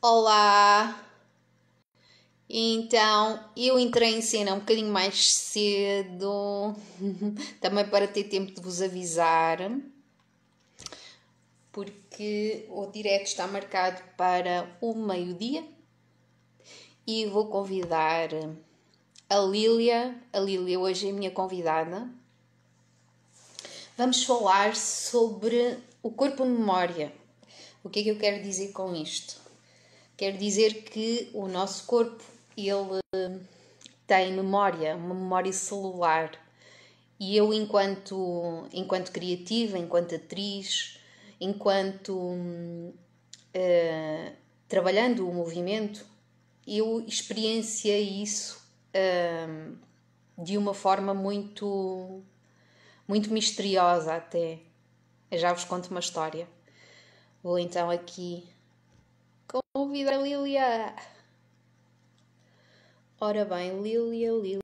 Olá! Então, eu entrei em cena um bocadinho mais cedo, também para ter tempo de vos avisar, porque o direto está marcado para o meio-dia e vou convidar a Lília. A Lília hoje é a minha convidada. Vamos falar sobre o corpo-memória. O que é que eu quero dizer com isto? Quero dizer que o nosso corpo, ele tem memória, uma memória celular. E eu, enquanto criativa, enquanto atriz, enquanto trabalhando o movimento, eu experienciei isso de uma forma muito misteriosa até. Eu já vos conto uma história. Vou então aqui convidar a Lília. Ora bem, Lília.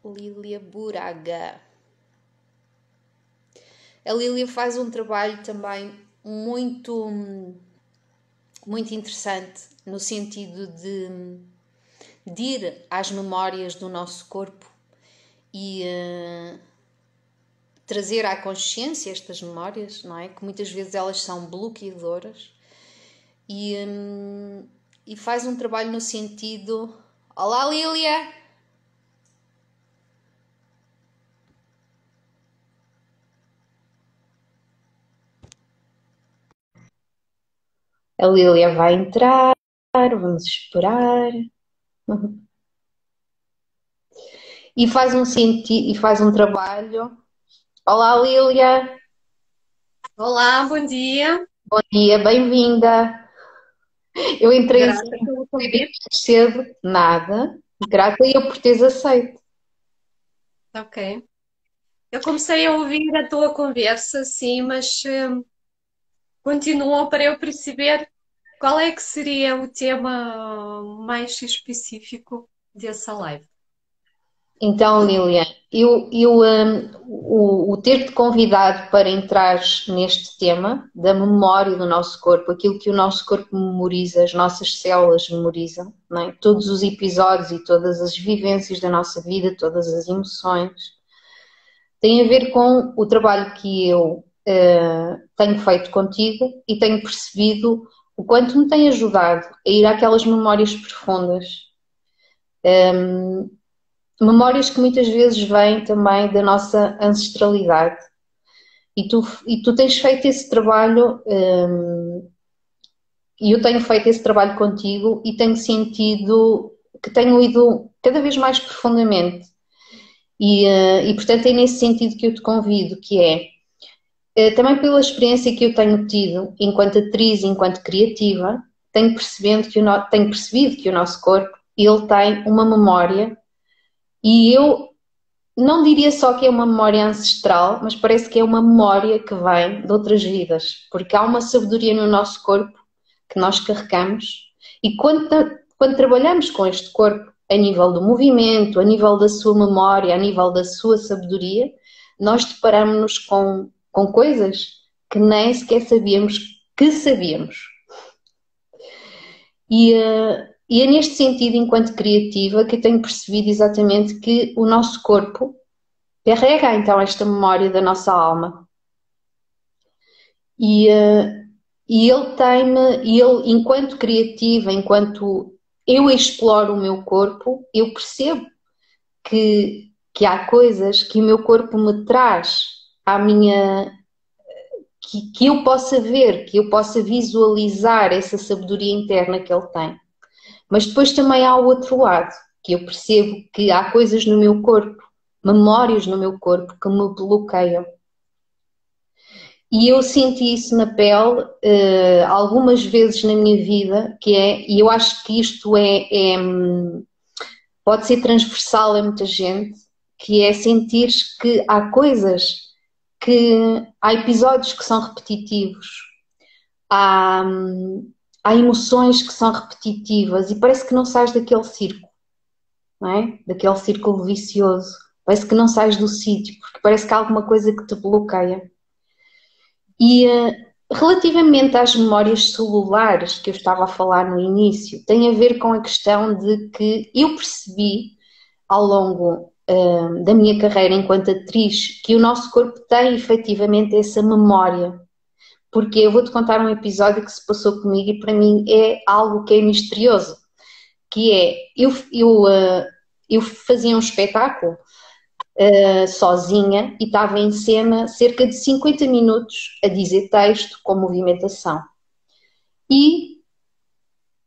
Lília Buraga. A Lília faz um trabalho também muito interessante no sentido de ir às memórias do nosso corpo e trazer à consciência estas memórias, não é? Que muitas vezes elas são bloqueadoras e faz um trabalho no sentido... Olá, Lília! A Lília vai entrar, vamos esperar. E faz um trabalho. Olá, Lília. Olá, bom dia. Bom dia, bem-vinda. Eu entrei em Grata cena pelo convite. cedo, nada. Grata eu por teres aceito. Ok. Eu comecei a ouvir a tua conversa, sim, mas continua para eu perceber qual é que seria o tema mais específico dessa live. Então, Lília, o ter-te convidado para entrares neste tema da memória do nosso corpo, aquilo que o nosso corpo memoriza, as nossas células memorizam, não é? Todos os episódios e todas as vivências da nossa vida, todas as emoções, tem a ver com o trabalho que eu tenho feito contigo e tenho percebido o quanto me tem ajudado a ir àquelas memórias profundas. Memórias que muitas vezes vêm também da nossa ancestralidade. E tu tens feito esse trabalho, e eu tenho feito esse trabalho contigo e tenho sentido que tenho ido cada vez mais profundamente. E portanto é nesse sentido que eu te convido, que é também pela experiência que eu tenho tido enquanto atriz, enquanto criativa, tenho percebido que o nosso corpo ele tem uma memória e eu não diria só que é uma memória ancestral, mas parece que é uma memória que vem de outras vidas, porque há uma sabedoria no nosso corpo que nós carregamos e quando trabalhamos com este corpo a nível do movimento, a nível da sua memória, a nível da sua sabedoria, nós deparamos-nos com coisas que nem sequer sabíamos que sabíamos. E é neste sentido, enquanto criativa, que eu tenho percebido exatamente que o nosso corpo carrega então esta memória da nossa alma. E, uh, e ele enquanto criativa, enquanto eu exploro o meu corpo, eu percebo que há coisas que o meu corpo me traz à minha, que eu possa ver, que eu possa visualizar essa sabedoria interna que ele tem. Mas depois também há o outro lado, que eu percebo que há coisas no meu corpo, memórias no meu corpo que me bloqueiam. E eu senti isso na pele algumas vezes na minha vida, e eu acho que isto pode ser transversal a muita gente, que é sentir que há coisas, há episódios que são repetitivos, há, há emoções que são repetitivas e parece que não sais daquele círculo, não é? Daquele círculo vicioso. Parece que não sais do sítio, porque parece que há alguma coisa que te bloqueia. E relativamente às memórias celulares que eu estava a falar no início, tem a ver com a questão de que eu percebi ao longo da minha carreira enquanto atriz que o nosso corpo tem efetivamente essa memória. Porque eu vou-te contar um episódio que se passou comigo e para mim é algo que é misterioso, que é, eu fazia um espetáculo sozinha e estava em cena cerca de 50 minutos a dizer texto com movimentação. E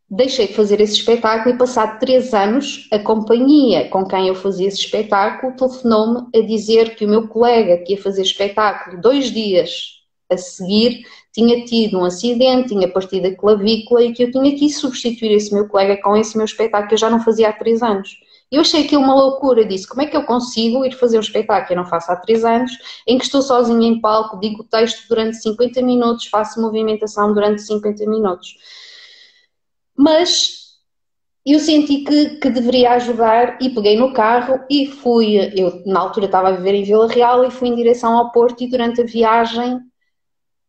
deixei de fazer esse espetáculo e passado 3 anos, a companhia com quem eu fazia esse espetáculo telefonou-me a dizer que o meu colega que ia fazer espetáculo 2 dias a seguir tinha tido um acidente, tinha partido a clavícula e que eu tinha que substituir esse meu colega com esse meu espetáculo que eu já não fazia há 3 anos. Eu achei aquilo uma loucura, disse, como é que eu consigo ir fazer um espetáculo que eu não faço há 3 anos, em que estou sozinha em palco, digo o texto durante 50 minutos, faço movimentação durante 50 minutos. Mas eu senti que deveria ajudar e peguei no carro e fui, eu na altura estava a viver em Vila Real e fui em direção ao Porto e durante a viagem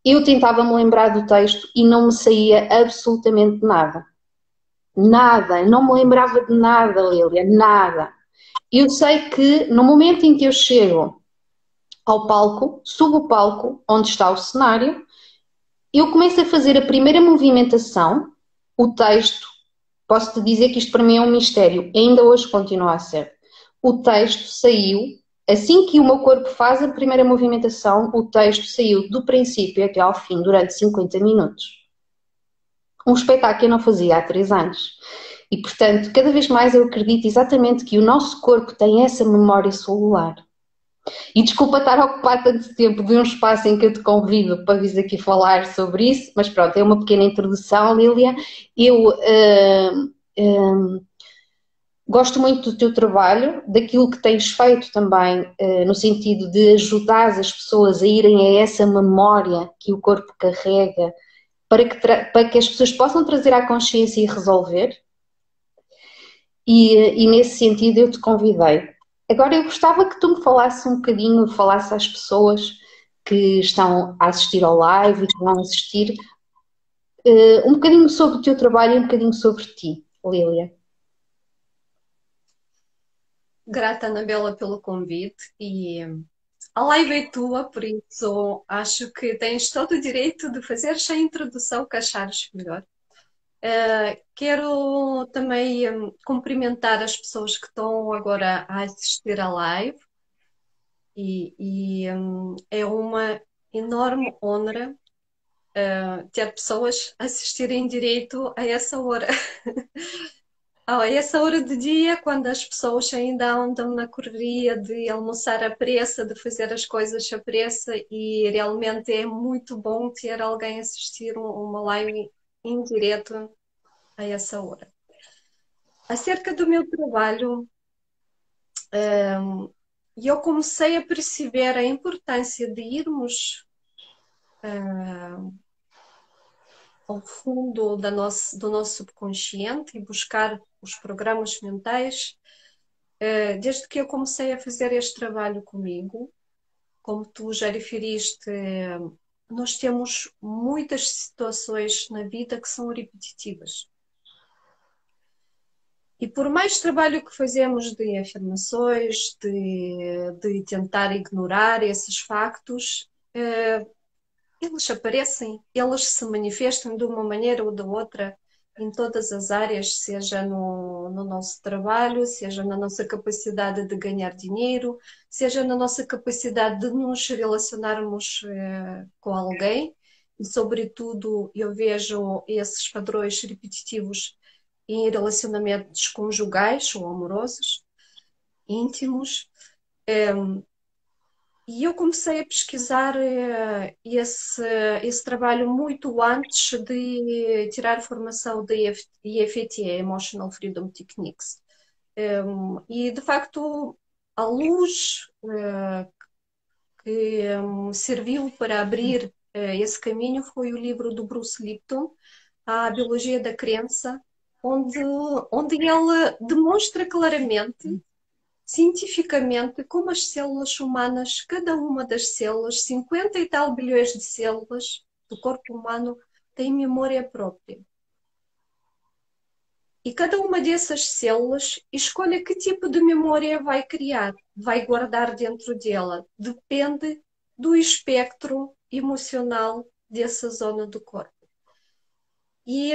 eu tentava me lembrar do texto e não me saía absolutamente nada. Nada, não me lembrava de nada, Lília, nada. Eu sei que no momento em que eu chego ao palco, subo o palco, onde está o cenário, eu começo a fazer a primeira movimentação, o texto. Posso-te dizer que isto para mim é um mistério, ainda hoje continua a ser. O texto saiu, assim que o meu corpo faz a primeira movimentação, o texto saiu do princípio até ao fim, durante 50 minutos. Um espetáculo que eu não fazia há 3 anos. E, portanto, cada vez mais eu acredito exatamente que o nosso corpo tem essa memória celular. E desculpa estar a ocupar tanto tempo de um espaço em que eu te convido para vir aqui falar sobre isso, mas pronto, é uma pequena introdução, Lília. Eu gosto muito do teu trabalho, daquilo que tens feito também, no sentido de ajudar as pessoas a irem a essa memória que o corpo carrega, para que as pessoas possam trazer à consciência e resolver. E nesse sentido eu te convidei. Agora eu gostava que tu me falasses um bocadinho, falasses às pessoas que estão a assistir ao live e que vão assistir, um bocadinho sobre o teu trabalho e um bocadinho sobre ti, Lília. Grata, Anabela, pelo convite e a live é tua, por isso acho que tens todo o direito de fazeres a introdução que achares melhor. Quero também cumprimentar as pessoas que estão agora a assistir à live e é uma enorme honra ter pessoas a assistirem direito a essa hora. A essa hora do dia, quando as pessoas ainda andam na correria de almoçar à pressa, de fazer as coisas à pressa, e realmente é muito bom ter alguém assistir uma live em direto a essa hora. Acerca do meu trabalho, eu comecei a perceber a importância de irmos ao fundo do nosso subconsciente e buscar os programas mentais, desde que eu comecei a fazer este trabalho comigo. Como tu já referiste, nós temos muitas situações na vida que são repetitivas. E por mais trabalho que fazemos de afirmações, de tentar ignorar esses factos, eles aparecem, eles se manifestam de uma maneira ou de outra em todas as áreas, seja no nosso trabalho, seja na nossa capacidade de ganhar dinheiro, seja na nossa capacidade de nos relacionarmos com alguém. E, sobretudo, eu vejo esses padrões repetitivos em relacionamentos conjugais ou amorosos, íntimos. E eu comecei a pesquisar esse trabalho muito antes de tirar a formação da EFT, Emotional Freedom Techniques. E, de facto, a luz que serviu para abrir esse caminho foi o livro do Bruce Lipton, A Biologia da Crença, onde ele demonstra claramente cientificamente como as células humanas, cada uma das células, 50 e tal bilhões de células do corpo humano, tem memória própria. E cada uma dessas células escolhe que tipo de memória vai criar, vai guardar dentro dela. Depende do espectro emocional dessa zona do corpo. E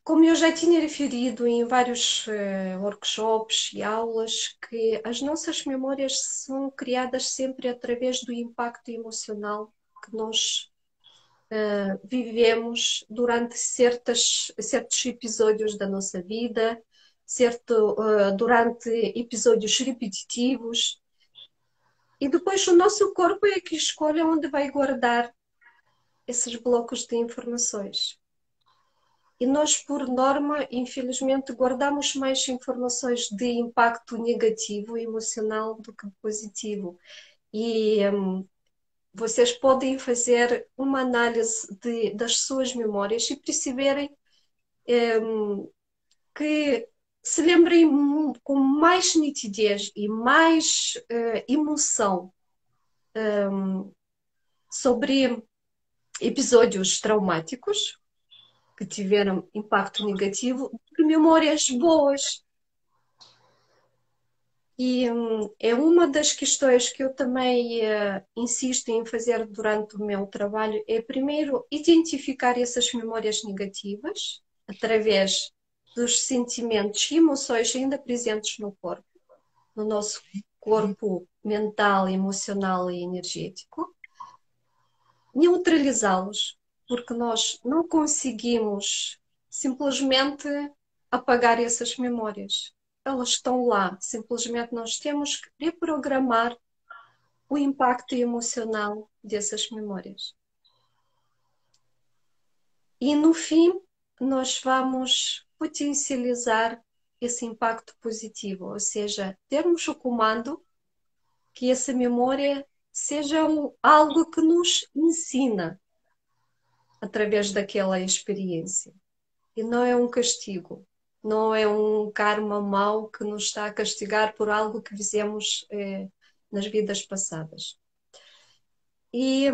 como eu já tinha referido em vários workshops e aulas, que as nossas memórias são criadas sempre através do impacto emocional que nós vivemos durante certos episódios da nossa vida, durante episódios repetitivos. E depois o nosso corpo é que escolhe onde vai guardar esses blocos de informações. E nós, por norma, infelizmente, guardamos mais informações de impacto negativo emocional do que positivo. E vocês podem fazer uma análise das suas memórias e perceberem que se lembrem com mais nitidez e mais emoção sobre episódios traumáticos que tiveram impacto negativo do que memórias boas. E é uma das questões que eu também insisto em fazer durante o meu trabalho, é primeiro identificar essas memórias negativas através dos sentimentos e emoções ainda presentes no corpo, no nosso corpo mental, emocional e energético, neutralizá-los, porque nós não conseguimos simplesmente apagar essas memórias. Elas estão lá, simplesmente nós temos que reprogramar o impacto emocional dessas memórias. E no fim, nós vamos potencializar esse impacto positivo, ou seja, termos o comando que essa memória seja algo que nos ensina através daquela experiência. E não é um castigo. Não é um karma mau que nos está a castigar por algo que fizemos nas vidas passadas. E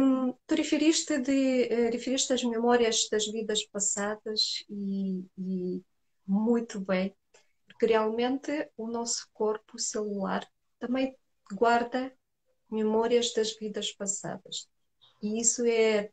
tu referiste às memórias das vidas passadas e muito bem, porque realmente o nosso corpo celular também guarda memórias das vidas passadas. E isso é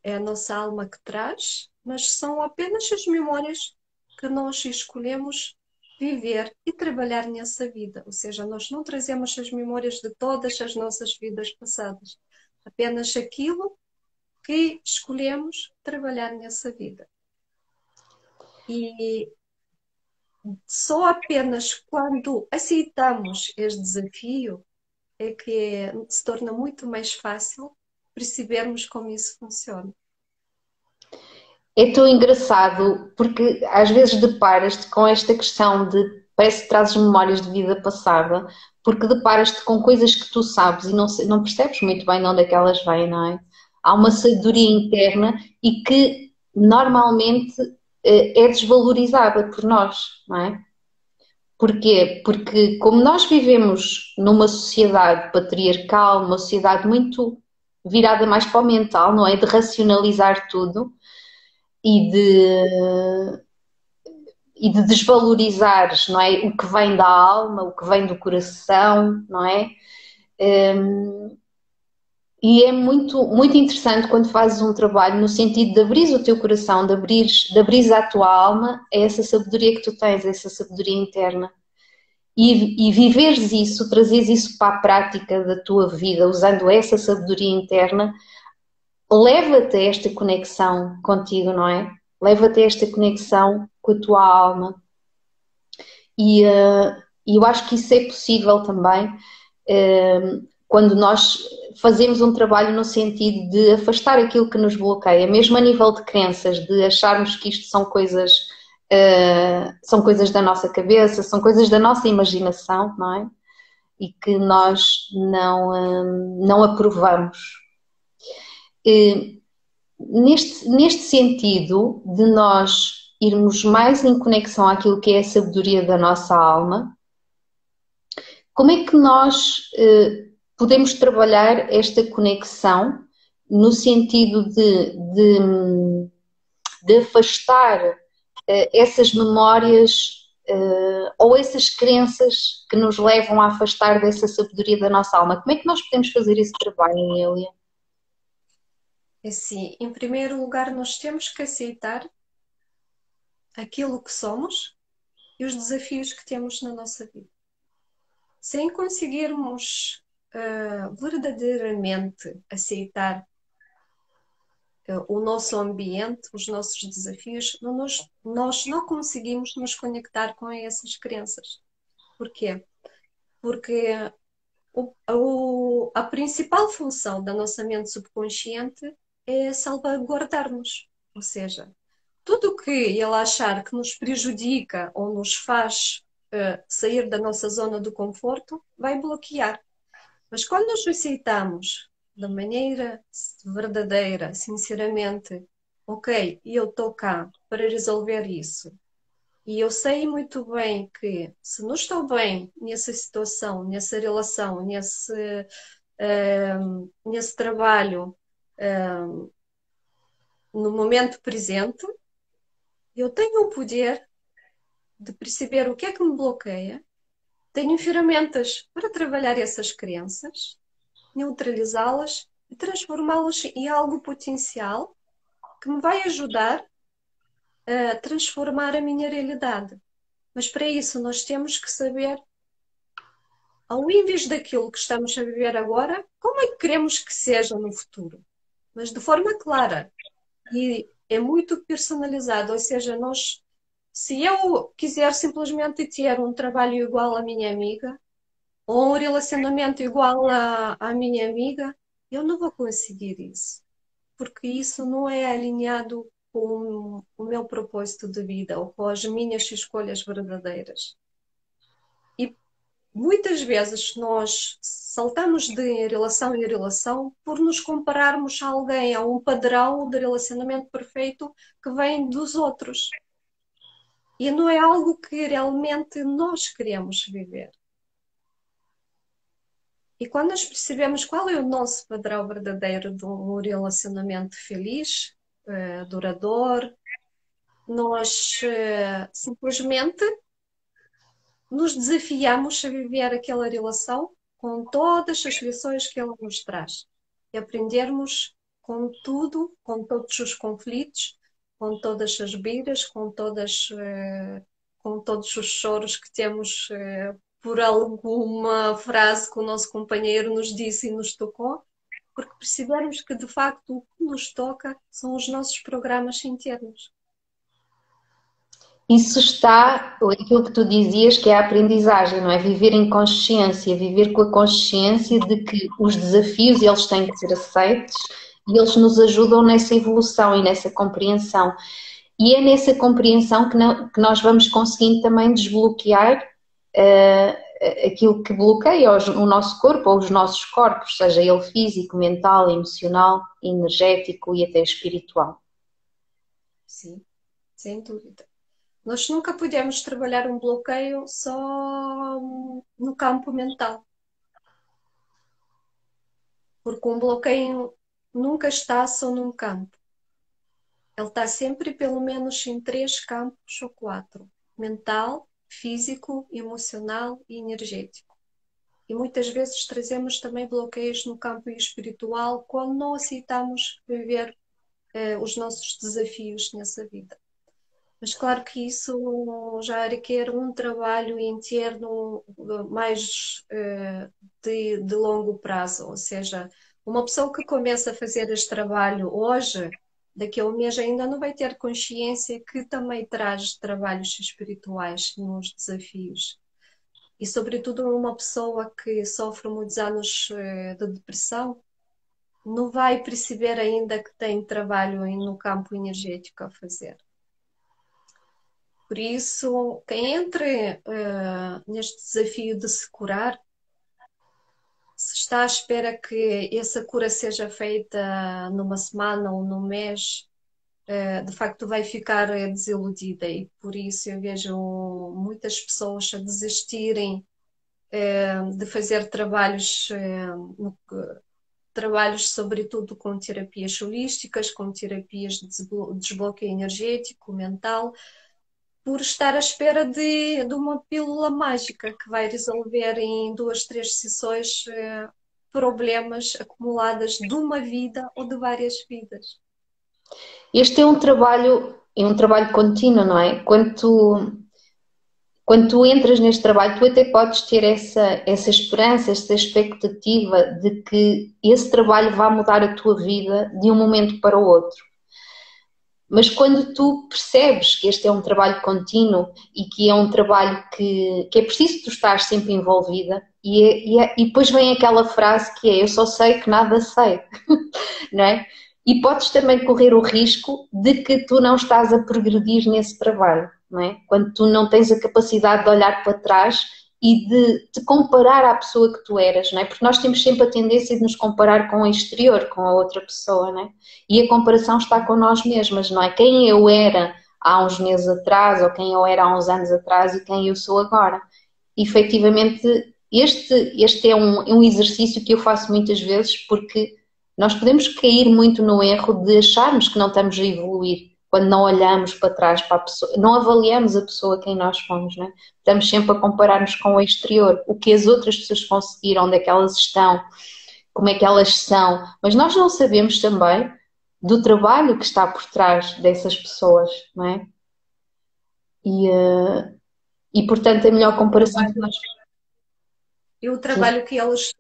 a nossa alma que traz, mas são apenas as memórias que nós escolhemos viver e trabalhar nessa vida. Ou seja, nós não trazemos as memórias de todas as nossas vidas passadas, apenas aquilo que escolhemos trabalhar nessa vida. E só apenas quando aceitamos este desafio é que se torna muito mais fácil percebermos como isso funciona. É tão engraçado porque às vezes deparas-te com esta questão de parece que trazes memórias de vida passada, porque deparas-te com coisas que tu sabes e não percebes muito bem de onde é que elas vêm, não é? Há uma sabedoria interna e que normalmente é desvalorizada por nós, não é? Porquê? Porque como nós vivemos numa sociedade patriarcal, uma sociedade muito virada mais para o mental, não é? De racionalizar tudo e de desvalorizar, não é? O que vem da alma, o que vem do coração, não é? E é muito, muito interessante quando fazes um trabalho no sentido de abrir o teu coração, de abrir a tua alma a essa sabedoria que tu tens, a essa sabedoria interna. E viveres isso, trazeres isso para a prática da tua vida, usando essa sabedoria interna, leva-te a esta conexão contigo, não é? Leva-te a esta conexão com a tua alma. E eu acho que isso é possível também quando nós fazemos um trabalho no sentido de afastar aquilo que nos bloqueia, mesmo a nível de crenças, de acharmos que isto são coisas da nossa cabeça, são coisas da nossa imaginação, não é? E que nós não aprovamos. Neste sentido de nós irmos mais em conexão àquilo que é a sabedoria da nossa alma, como é que nós podemos trabalhar esta conexão no sentido de afastar essas memórias ou essas crenças que nos levam a afastar dessa sabedoria da nossa alma? Como é que nós podemos fazer esse trabalho, Elia? Assim, em primeiro lugar, nós temos que aceitar aquilo que somos e os desafios que temos na nossa vida. Sem conseguirmos verdadeiramente aceitar o nosso ambiente, os nossos desafios, nós não conseguimos nos conectar com essas crenças. Porquê? Porque a principal função da nossa mente subconsciente é salvaguardar-nos. Ou seja, tudo o que ele achar que nos prejudica ou nos faz sair da nossa zona de conforto, vai bloquear. Mas quando nos aceitamos da maneira verdadeira, sinceramente, ok, eu estou cá para resolver isso. E eu sei muito bem que se não estou bem nessa situação, nessa relação, nesse trabalho, no momento presente, eu tenho o poder de perceber o que é que me bloqueia, tenho ferramentas para trabalhar essas crenças, neutralizá-las e transformá-las em algo potencial que me vai ajudar a transformar a minha realidade. Mas para isso nós temos que saber, ao invés daquilo que estamos a viver agora, como é que queremos que seja no futuro. Mas de forma clara. E é muito personalizado, ou seja, se eu quiser simplesmente ter um trabalho igual à minha amiga, ou um relacionamento igual à minha amiga, eu não vou conseguir isso. Porque isso não é alinhado com o meu propósito de vida ou com as minhas escolhas verdadeiras. E muitas vezes nós saltamos de relação em relação por nos compararmos a alguém, a um padrão de relacionamento perfeito que vem dos outros. E não é algo que realmente nós queremos viver. E quando nós percebemos qual é o nosso padrão verdadeiro de um relacionamento feliz, duradouro, nós simplesmente nos desafiamos a viver aquela relação com todas as lições que ela nos traz. E aprendermos com tudo, com todos os conflitos, com todas as brigas, com todos os choros que temos por alguma frase que o nosso companheiro nos disse e nos tocou, porque percebermos que de facto o que nos toca são os nossos programas internos. Isso está, aquilo que tu dizias, que é a aprendizagem, não é? Viver em consciência, viver com a consciência de que os desafios eles têm que ser aceitos e eles nos ajudam nessa evolução e nessa compreensão. E é nessa compreensão que nós vamos conseguindo também desbloquear aquilo que bloqueia o nosso corpo ou os nossos corpos, seja ele físico, mental, emocional, energético e até espiritual. Sim, sem dúvida. Nós nunca podemos trabalhar um bloqueio só no campo mental. Porque um bloqueio nunca está só num campo. Ele está sempre pelo menos em 3 campos ou 4. Mental, físico, emocional e energético. E muitas vezes trazemos também bloqueios no campo espiritual quando não aceitamos viver os nossos desafios nessa vida. Mas claro que isso já requer um trabalho interno mais de longo prazo. Ou seja, uma pessoa que começa a fazer este trabalho hoje, daqui a um mês ainda não vai ter consciência que também traz trabalhos espirituais nos desafios. E sobretudo uma pessoa que sofre muitos anos de depressão, não vai perceber ainda que tem trabalho no campo energético a fazer. Por isso, quem entre neste desafio de se curar, se está à espera que essa cura seja feita numa semana ou num mês, de facto vai ficar desiludida. E por isso eu vejo muitas pessoas a desistirem de fazer trabalhos, trabalhos sobretudo com terapias holísticas, com terapias de desbloqueio energético, mental, por estar à espera de uma pílula mágica que vai resolver em 2, 3 sessões problemas acumulados de uma vida ou de várias vidas. Este é um trabalho contínuo, não é? Quando tu entras neste trabalho, tu até podes ter essa esperança, essa expectativa de que esse trabalho vai mudar a tua vida de um momento para o outro. Mas quando tu percebes que este é um trabalho contínuo e que é um trabalho que é preciso tu estar sempre envolvida, e depois vem aquela frase que é: eu só sei que nada sei, não é? E podes também correr o risco de que tu não estás a progredir nesse trabalho, não é? Quando tu não tens a capacidade de olhar para trás e de te comparar à pessoa que tu eras, não é? Porque nós temos sempre a tendência de nos comparar com o exterior, com a outra pessoa, não é? E a comparação está com nós mesmas, não é? Quem eu era há uns meses atrás, ou quem eu era há uns anos atrás e quem eu sou agora. E, efetivamente, este é um exercício que eu faço muitas vezes, porque nós podemos cair muito no erro de acharmos que não estamos a evoluir quando não olhamos para trás para a pessoa, não avaliamos a pessoa quem nós fomos, não é? Estamos sempre a comparar-nos com o exterior, o que as outras pessoas conseguiram, onde é que elas estão, como é que elas são, mas nós não sabemos também do trabalho que está por trás dessas pessoas, não é? E, e portanto, a melhor comparação que nós... E o trabalho que eles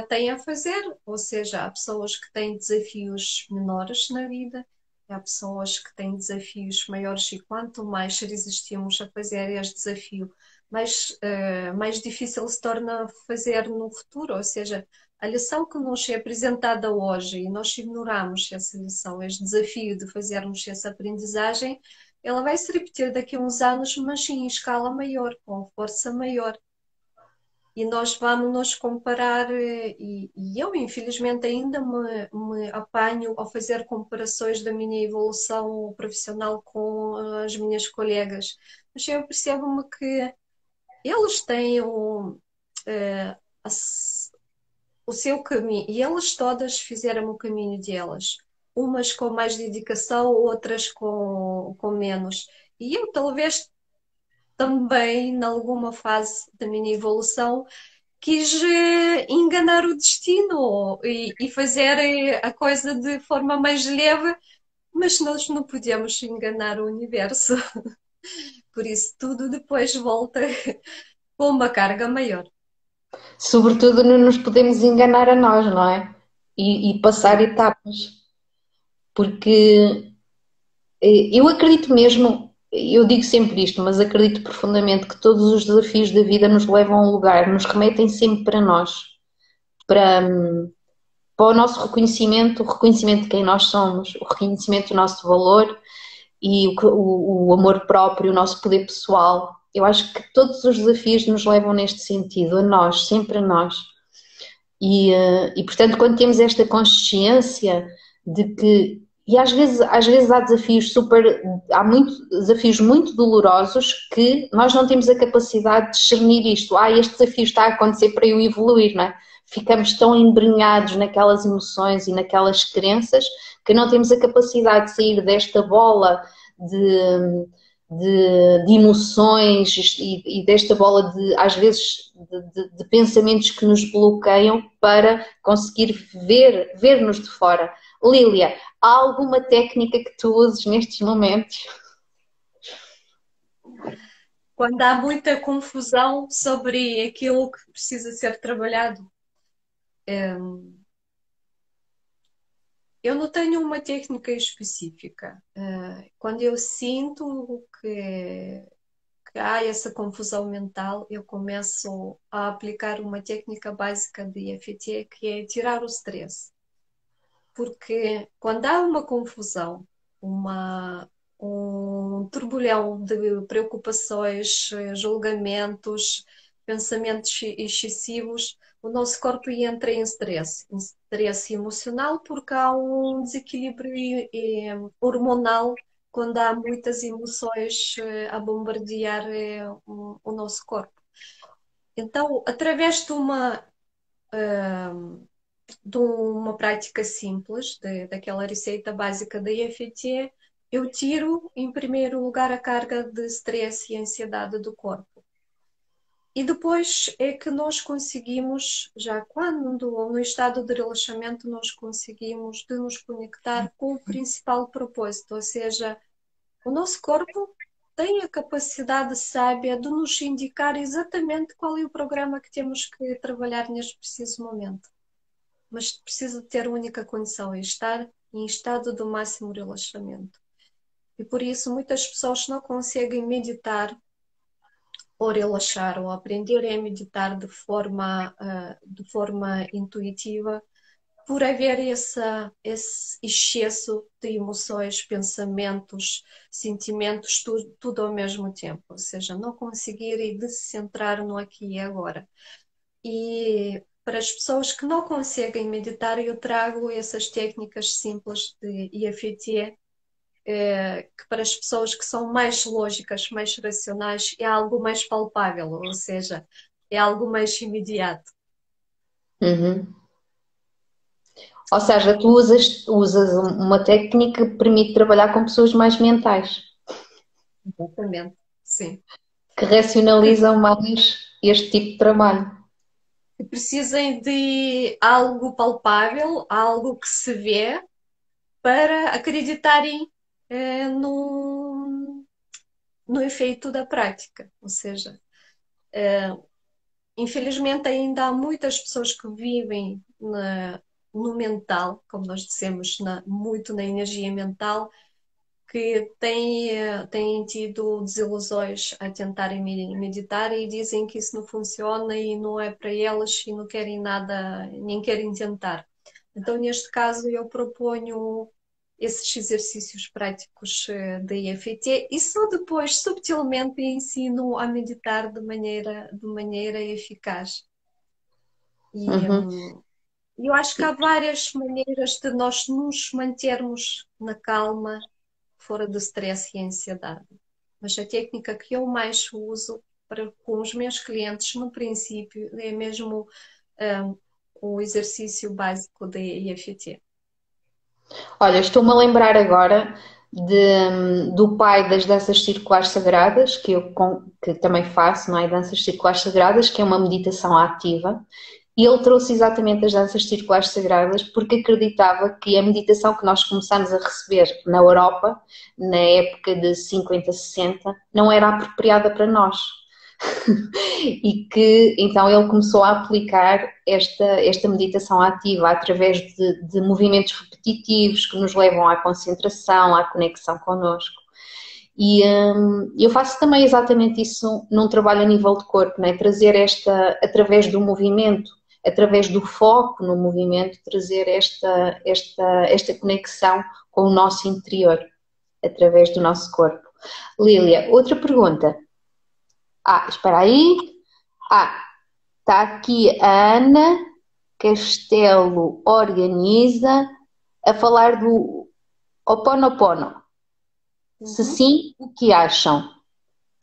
têm a fazer, ou seja, há pessoas que têm desafios menores na vida, há pessoas que têm desafios maiores, e quanto mais resistimos a fazer este desafio, mais difícil se torna fazer no futuro. Ou seja, a lição que nos é apresentada hoje e nós ignoramos essa lição, este desafio de fazermos essa aprendizagem, ela vai se repetir daqui a uns anos, mas em escala maior, com força maior. E nós vamos nos comparar, e eu infelizmente ainda me apanho ao fazer comparações da minha evolução profissional com as minhas colegas. Mas eu percebo-me que eles têm a o seu caminho, e elas todas fizeram o caminho delas, umas com mais dedicação, outras com menos. E eu talvez também, em alguma fase da minha evolução, quis enganar o destino e fazer a coisa de forma mais leve, mas nós não podemos enganar o universo. Por isso, tudo depois volta com uma carga maior. Sobretudo, não nos podemos enganar a nós, não é? E passar Sim. etapas, porque eu acredito mesmo, eu digo sempre isto, mas acredito profundamente que todos os desafios da vida nos levam a um lugar, nos remetem sempre para nós, para, para o nosso reconhecimento, o reconhecimento de quem nós somos, o reconhecimento do nosso valor e o amor próprio, o nosso poder pessoal. Eu acho que todos os desafios nos levam neste sentido, a nós, sempre a nós. E portanto, quando temos esta consciência de que, e às vezes há desafios desafios muito dolorosos que nós não temos a capacidade de discernir isto. Este desafio está a acontecer para eu evoluir, não é? Ficamos tão embrenhados naquelas emoções e naquelas crenças que não temos a capacidade de sair desta bola de, de emoções e desta bola de, às vezes, de pensamentos que nos bloqueiam para conseguir ver-nos de fora. Lília, há alguma técnica que tu uses nestes momentos? Quando há muita confusão sobre aquilo que precisa ser trabalhado, eu não tenho uma técnica específica. Quando eu sinto que há essa confusão mental, eu começo a aplicar uma técnica básica de EFT, que é tirar o stress. Porque quando há uma confusão, um turbilhão de preocupações, julgamentos, pensamentos excessivos, o nosso corpo entra em stress emocional, porque há um desequilíbrio hormonal quando há muitas emoções a bombardear o nosso corpo. Então, através de uma prática simples, daquela receita básica da EFT, eu tiro, em primeiro lugar, a carga de stress e ansiedade do corpo. E depois é que nós conseguimos, já quando no estado de relaxamento, nós conseguimos de nos conectar com o principal propósito, ou seja, o nosso corpo tem a capacidade sábia de nos indicar exatamente qual é o programa que temos que trabalhar neste preciso momento. Mas precisa ter única condição, é estar em estado do máximo relaxamento. E por isso muitas pessoas não conseguem meditar ou relaxar ou aprender a meditar de forma intuitiva por haver esse excesso de emoções, pensamentos, sentimentos, tudo ao mesmo tempo. Ou seja, não conseguirem de se centrar no aqui e agora. E para as pessoas que não conseguem meditar, eu trago essas técnicas simples de EFT, que para as pessoas que são mais lógicas, mais racionais, é algo mais palpável, ou seja, é algo mais imediato. Uhum. Ou seja, tu usas uma técnica que permite trabalhar com pessoas mais mentais, Exatamente, sim. que racionalizam mais este tipo de trabalho. Que precisem de algo palpável, algo que se vê, para acreditarem no efeito da prática. Ou seja, infelizmente ainda há muitas pessoas que vivem no mental, como nós dissemos, muito na energia mental, que têm tido desilusões a tentarem meditar e dizem que isso não funciona e não é para elas e não querem nada, nem querem tentar. Então, neste caso, eu proponho esses exercícios práticos da EFT e só depois, subtilmente, ensino a meditar de maneira eficaz. E Uhum. eu acho que há várias maneiras de nós nos mantermos na calma, fora do stress e ansiedade. Mas a técnica que eu mais uso com os meus clientes, no princípio, é mesmo um, o exercício básico da EFT. Olha, estou-me a lembrar agora do pai das danças circulares sagradas, que também faço, não é? Danças circulares sagradas, que é uma meditação ativa. E ele trouxe exatamente as danças circulares sagradas porque acreditava que a meditação que nós começamos a receber na Europa, na época de 50, 60, não era apropriada para nós. E que então ele começou a aplicar esta meditação ativa através de movimentos repetitivos que nos levam à concentração, à conexão connosco. E eu faço também exatamente isso num trabalho a nível de corpo, né? Trazer através do movimento, através do foco no movimento, trazer esta conexão com o nosso interior, através do nosso corpo. Lília, outra pergunta. Espera aí. Está aqui a Ana Castelo Organiza a falar do Oponopono. Se sim, o que acham?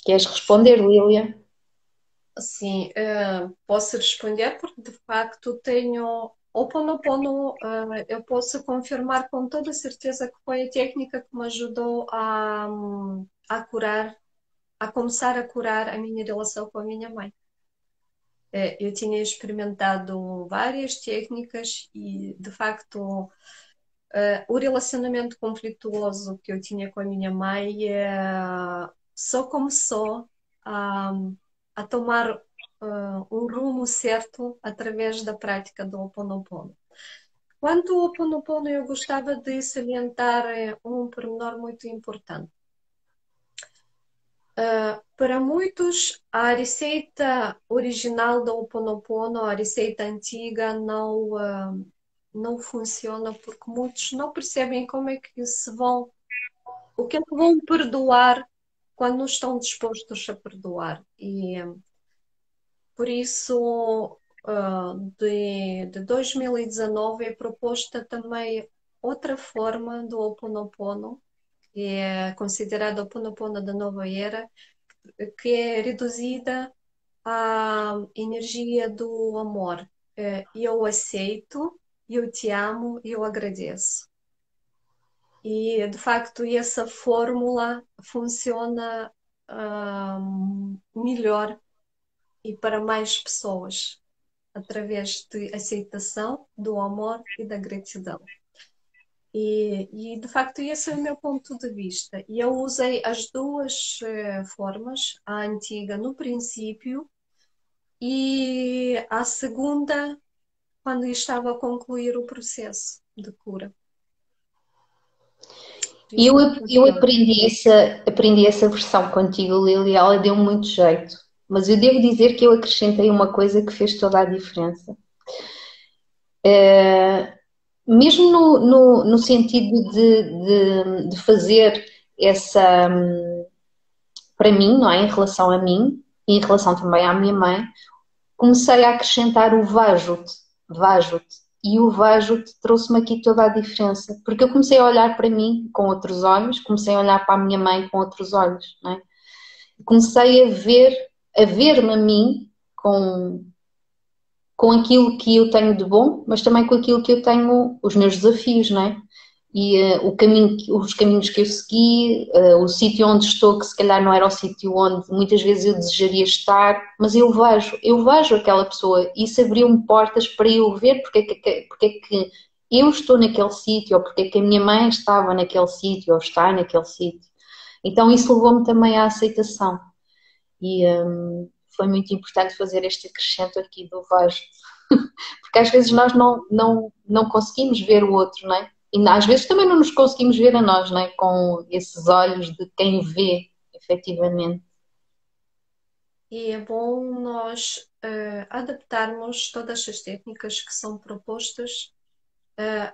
Queres responder, Lília? Sim, posso responder porque de facto tenho Ho Oponopono, eu posso confirmar com toda certeza que foi a técnica que me ajudou a curar, a começar a curar a minha relação com a minha mãe. Eu tinha experimentado várias técnicas e de facto o relacionamento conflituoso que eu tinha com a minha mãe só começou a tomar um rumo certo através da prática do Ho Oponopono. Quanto ao Ho Oponopono, eu gostava de salientar um pormenor muito importante. Para muitos, a receita original do Ho Oponopono, a receita antiga, não funciona porque muitos não percebem como é que o que é que vão perdoar quando não estão dispostos a perdoar. E por isso, de 2019 é proposta também outra forma do Ho Oponopono, que é considerada o Ho Oponopono da nova era, que é reduzida a energia do amor. Eu aceito, eu te amo e eu agradeço. E, de facto, essa fórmula funciona melhor e para mais pessoas, através de aceitação, do amor e da gratidão. De facto, esse é o meu ponto de vista. E eu usei as duas formas, a antiga no princípio e a segunda quando estava a concluir o processo de cura. Por E isso que eu funciona. aprendi essa versão contigo, Lili, ela deu muito jeito. Mas eu devo dizer que eu acrescentei uma coisa que fez toda a diferença. Mesmo no sentido de fazer essa, para mim, não é? Em relação a mim, e em relação também à minha mãe, comecei a acrescentar o Vajut, Vajut. E o Vajut trouxe-me aqui toda a diferença, porque eu comecei a olhar para mim com outros olhos, comecei a olhar para a minha mãe com outros olhos, não é? Comecei a ver-me a mim com aquilo que eu tenho de bom, mas também com aquilo que eu tenho, os meus desafios, não é? E os caminhos que eu segui, o sítio onde estou, que se calhar não era o sítio onde muitas vezes eu desejaria estar, mas eu vejo aquela pessoa e isso abriu-me portas para eu ver porque é que eu estou naquele sítio, ou porque é que a minha mãe estava naquele sítio, ou está naquele sítio. Então isso levou-me também à aceitação. E foi muito importante fazer este acrescento aqui do vejo. Porque às vezes nós não conseguimos ver o outro, não é? E às vezes também não nos conseguimos ver a nós, não é? Com esses olhos de quem vê, efetivamente. E é bom nós adaptarmos todas as técnicas que são propostas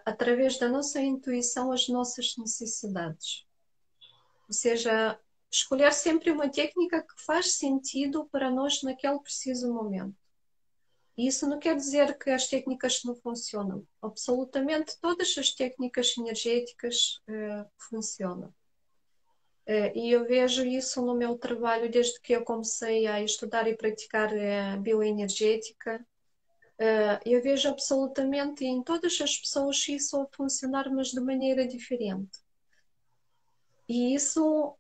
através da nossa intuição às nossas necessidades. Ou seja, escolher sempre uma técnica que faz sentido para nós naquele preciso momento. E isso não quer dizer que as técnicas não funcionam. Absolutamente todas as técnicas energéticas funcionam. E eu vejo isso no meu trabalho desde que eu comecei a estudar e praticar bioenergética. Eu vejo absolutamente em todas as pessoas isso a funcionar, mas de maneira diferente. E isso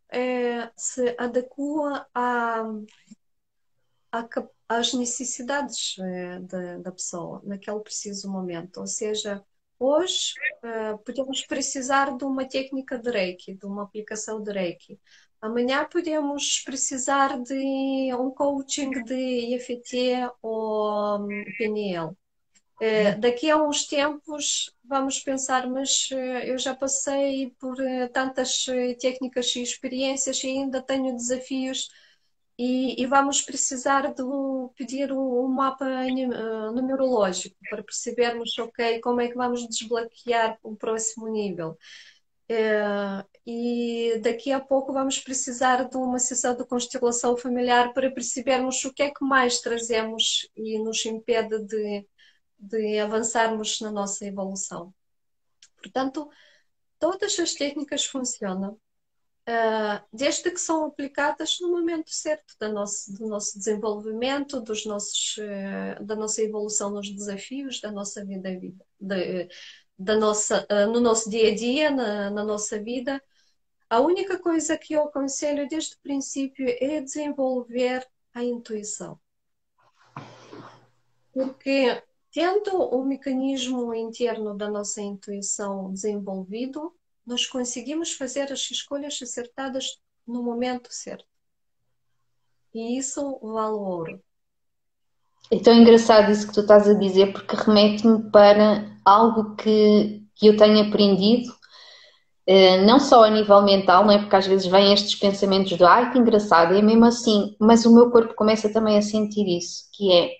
se adequa às necessidades da pessoa naquele preciso momento. Ou seja, hoje podemos precisar de uma técnica de Reiki, de uma aplicação de Reiki. Amanhã podemos precisar de um coaching de EFT ou PNL. Daqui a uns tempos vamos pensar, mas eu já passei por tantas técnicas e experiências e ainda tenho desafios e vamos precisar de pedir um mapa numerológico para percebermos, ok, como é que vamos desbloquear o próximo nível. E daqui a pouco vamos precisar de uma sessão de constelação familiar para percebermos o que é que mais trazemos e nos impede de avançarmos na nossa evolução. Portanto, todas as técnicas funcionam, desde que são aplicadas no momento certo do nosso desenvolvimento, da nossa evolução nos desafios da nossa vida, no nosso dia a dia, na nossa vida. A única coisa que eu aconselho desde o princípio é desenvolver a intuição. Porque tendo o mecanismo interno da nossa intuição desenvolvido, nós conseguimos fazer as escolhas acertadas no momento certo. E isso vale o ouro. É tão engraçado isso que tu estás a dizer, porque remete-me para algo que eu tenho aprendido, não só a nível mental, não é? Porque às vezes vêm estes pensamentos de ai que engraçado, é mesmo assim, mas o meu corpo começa também a sentir isso, que é,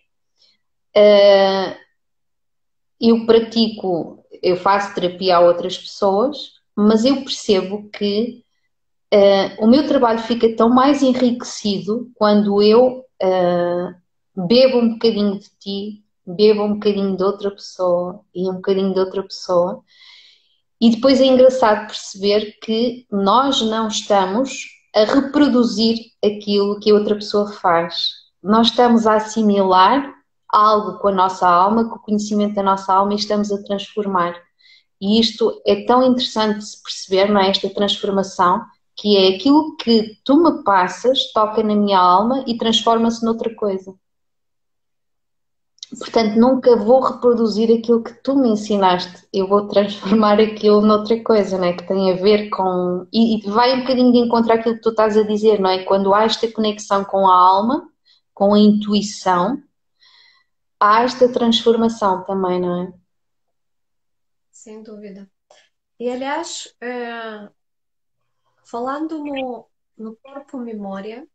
eu faço terapia a outras pessoas, mas eu percebo que o meu trabalho fica tão mais enriquecido quando eu bebo um bocadinho de ti, bebo um bocadinho de outra pessoa e um bocadinho de outra pessoa. E depois é engraçado perceber que nós não estamos a reproduzir aquilo que a outra pessoa faz. nós estamos a assimilar algo com a nossa alma, com o conhecimento da nossa alma e estamos a transformar. E isto é tão interessante de se perceber, não é? Esta transformação, que é aquilo que tu me passas, toca na minha alma e transforma-se noutra coisa. Portanto, nunca vou reproduzir aquilo que tu me ensinaste, eu vou transformar aquilo noutra coisa, não é? Que tem a ver com. E vai um bocadinho de encontro àquilo que tu estás a dizer, não é? Quando há esta conexão com a alma, com a intuição, há esta transformação também, não é? Sem dúvida. E aliás, falando no corpo-memória,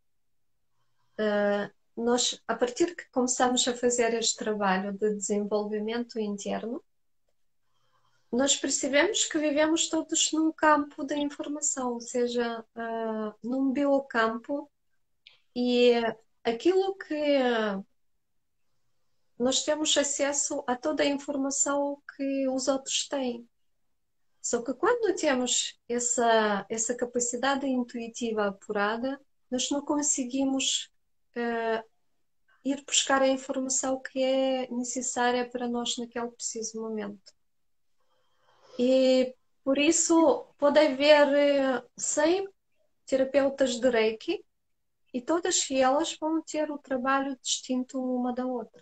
nós, a partir que começamos a fazer este trabalho de desenvolvimento interno, nós percebemos que vivemos todos num campo da informação, ou seja, num biocampo, e aquilo que nós temos acesso a toda a informação que os outros têm. Só que quando temos essa capacidade intuitiva apurada, nós não conseguimos ir buscar a informação que é necessária para nós naquele preciso momento. E por isso pode haver 100 terapeutas de Reiki e todas elas vão ter o trabalho distinto uma da outra.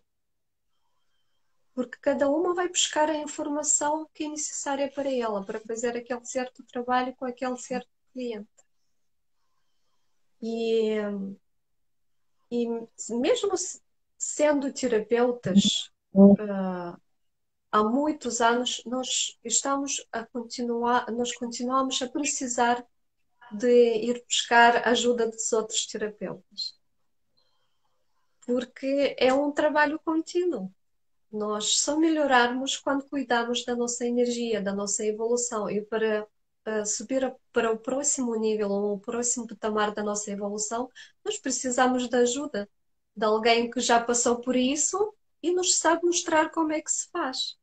Porque cada uma vai buscar a informação que é necessária para ela, para fazer aquele certo trabalho com aquele certo cliente. E mesmo sendo terapeutas, há muitos anos, nós continuamos a precisar de ir buscar a ajuda dos outros terapeutas. Porque é um trabalho contínuo. Nós só melhorarmos quando cuidamos da nossa energia, da nossa evolução. E para subir para o próximo nível ou o próximo patamar da nossa evolução, nós precisamos de ajuda de alguém que já passou por isso e nos sabe mostrar como é que se faz.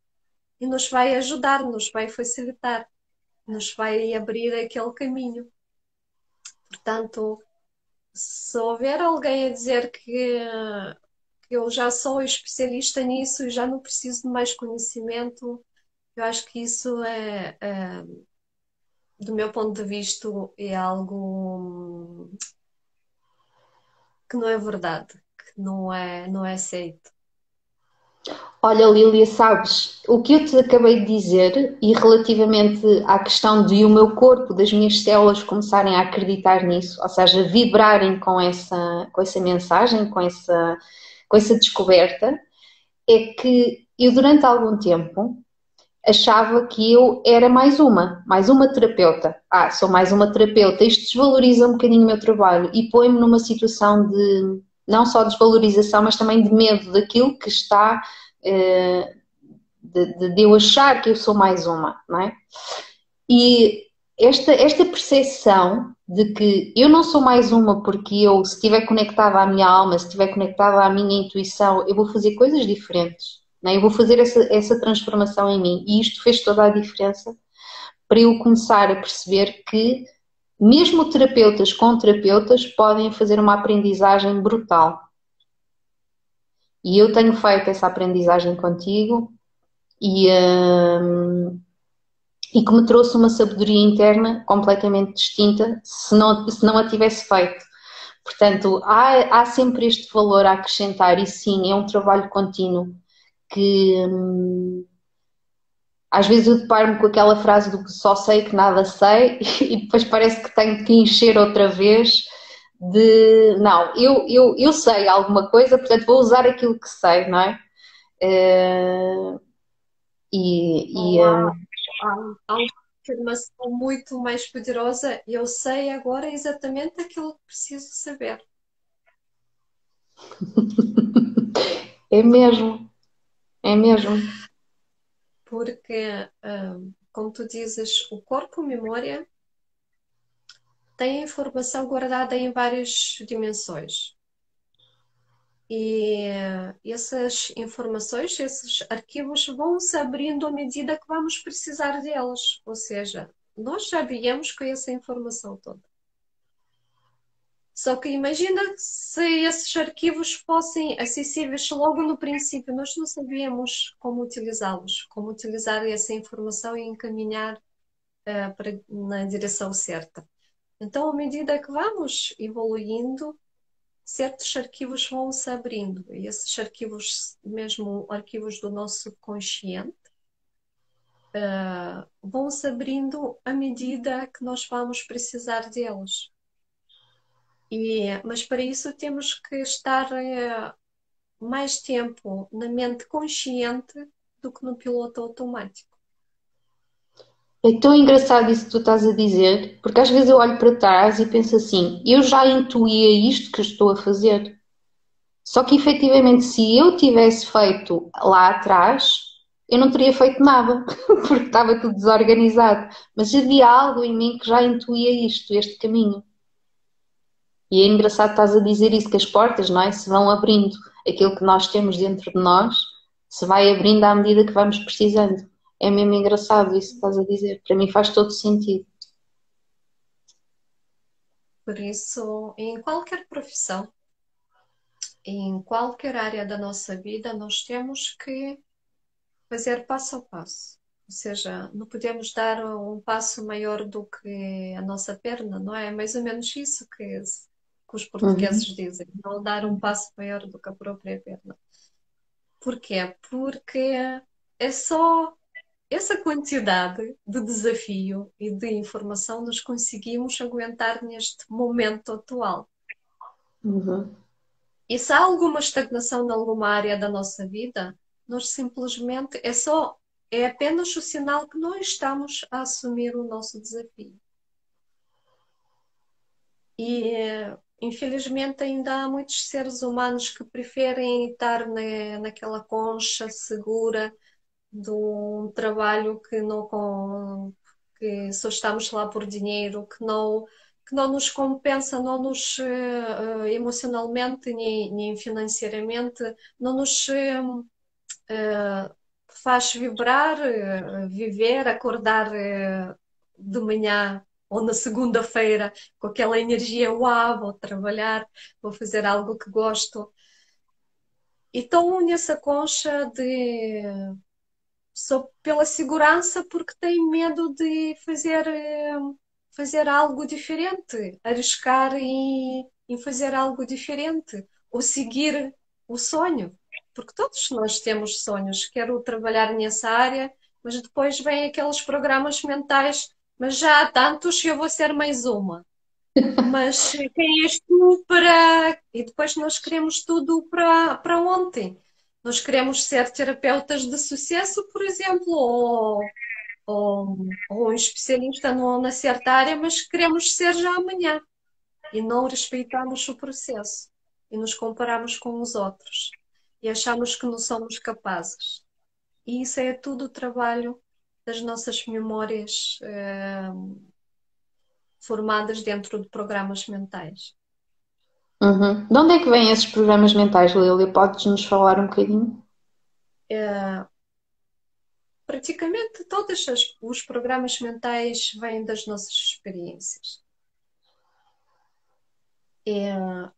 E nos vai ajudar, nos vai facilitar, nos vai abrir aquele caminho. Portanto, se houver alguém a dizer que eu já sou especialista nisso e já não preciso de mais conhecimento, eu acho que isso do meu ponto de vista, é algo que não é verdade, que não é aceito. Olha, Lília, sabes, o que eu te acabei de dizer e relativamente à questão de o meu corpo, das minhas células começarem a acreditar nisso, ou seja, vibrarem com essa mensagem, com essa descoberta, é que eu durante algum tempo achava que eu era mais uma terapeuta. Ah, sou mais uma terapeuta. Isto desvaloriza um bocadinho o meu trabalho e põe-me numa situação de não só desvalorização, mas também de medo daquilo que está, de eu achar que eu sou mais uma, não é? E esta percepção de que eu não sou mais uma porque eu, se estiver conectada à minha alma, se estiver conectada à minha intuição, eu vou fazer coisas diferentes, não é? Eu vou fazer essa transformação em mim e isto fez toda a diferença para eu começar a perceber que mesmo terapeutas com terapeutas podem fazer uma aprendizagem brutal. E eu tenho feito essa aprendizagem contigo e que me trouxe uma sabedoria interna completamente distinta se não a tivesse feito. Portanto, há sempre este valor a acrescentar e sim, é um trabalho contínuo que às vezes eu deparo-me com aquela frase do que só sei que nada sei e depois parece que tenho que encher outra vez de não, eu sei alguma coisa, portanto vou usar aquilo que sei, não é? Há uma afirmação muito mais poderosa. Eu sei agora exatamente aquilo que preciso saber. É mesmo, é mesmo. Porque, como tu dizes, o corpo-memória tem a informação guardada em várias dimensões. E essas informações, esses arquivos vão se abrindo à medida que vamos precisar deles. Ou seja, nós já viemos com essa informação toda. Só que imagina se esses arquivos fossem acessíveis logo no princípio, nós não sabíamos como utilizá-los, como utilizar essa informação e encaminhar na direção certa. Então, à medida que vamos evoluindo, certos arquivos vão se abrindo, e esses arquivos, mesmo arquivos do nosso consciente, vão se abrindo à medida que nós vamos precisar deles. Mas para isso temos que estar mais tempo na mente consciente do que no piloto automático. É tão engraçado isso que tu estás a dizer, porque às vezes eu olho para trás e penso assim, eu já intuía isto que eu estou a fazer. Só que efetivamente, se eu tivesse feito lá atrás, eu não teria feito nada, porque estava tudo desorganizado. Mas havia algo em mim que já intuía isto, este caminho. E é engraçado estás a dizer isso, que as portas, não é? Se vão abrindo. Aquilo que nós temos dentro de nós se vai abrindo à medida que vamos precisando. É mesmo engraçado isso que estás a dizer. Para mim faz todo sentido. Por isso, em qualquer profissão, em qualquer área da nossa vida, nós temos que fazer passo a passo. Ou seja, não podemos dar um passo maior do que a nossa perna, não é? É mais ou menos isso que os portugueses Uhum. dizem, não dar um passo maior do que a própria perna. Porquê? Porque é só essa quantidade de desafio e de informação nós conseguimos aguentar neste momento atual. Uhum. E se há alguma estagnação em alguma área da nossa vida, nós simplesmente é apenas o sinal que não estamos a assumir o nosso desafio. Infelizmente ainda há muitos seres humanos que preferem estar naquela concha segura de um trabalho que só estamos lá por dinheiro, que não nos compensa, não nos emocionalmente nem financeiramente, não nos faz vibrar, viver, acordar de manhã ou na segunda-feira com aquela energia, uau, vou trabalhar, vou fazer algo que gosto. E estão nessa concha de só pela segurança porque têm medo de fazer algo diferente, arriscar em fazer algo diferente ou seguir o sonho. Porque todos nós temos sonhos, quero trabalhar nessa área, mas depois vêm aqueles programas mentais, mas já há tantos, eu vou ser mais uma. Mas quem és tu para. E depois nós queremos tudo para ontem. Nós queremos ser terapeutas de sucesso, por exemplo, ou um especialista na certa área, mas queremos ser já amanhã. E não respeitamos o processo. E nos comparamos com os outros. E achamos que não somos capazes. E isso é tudo o trabalho das nossas memórias formadas dentro de programas mentais. Uhum. De onde é que vêm esses programas mentais, Lília? Podes-nos falar um bocadinho? Praticamente todos os programas mentais vêm das nossas experiências.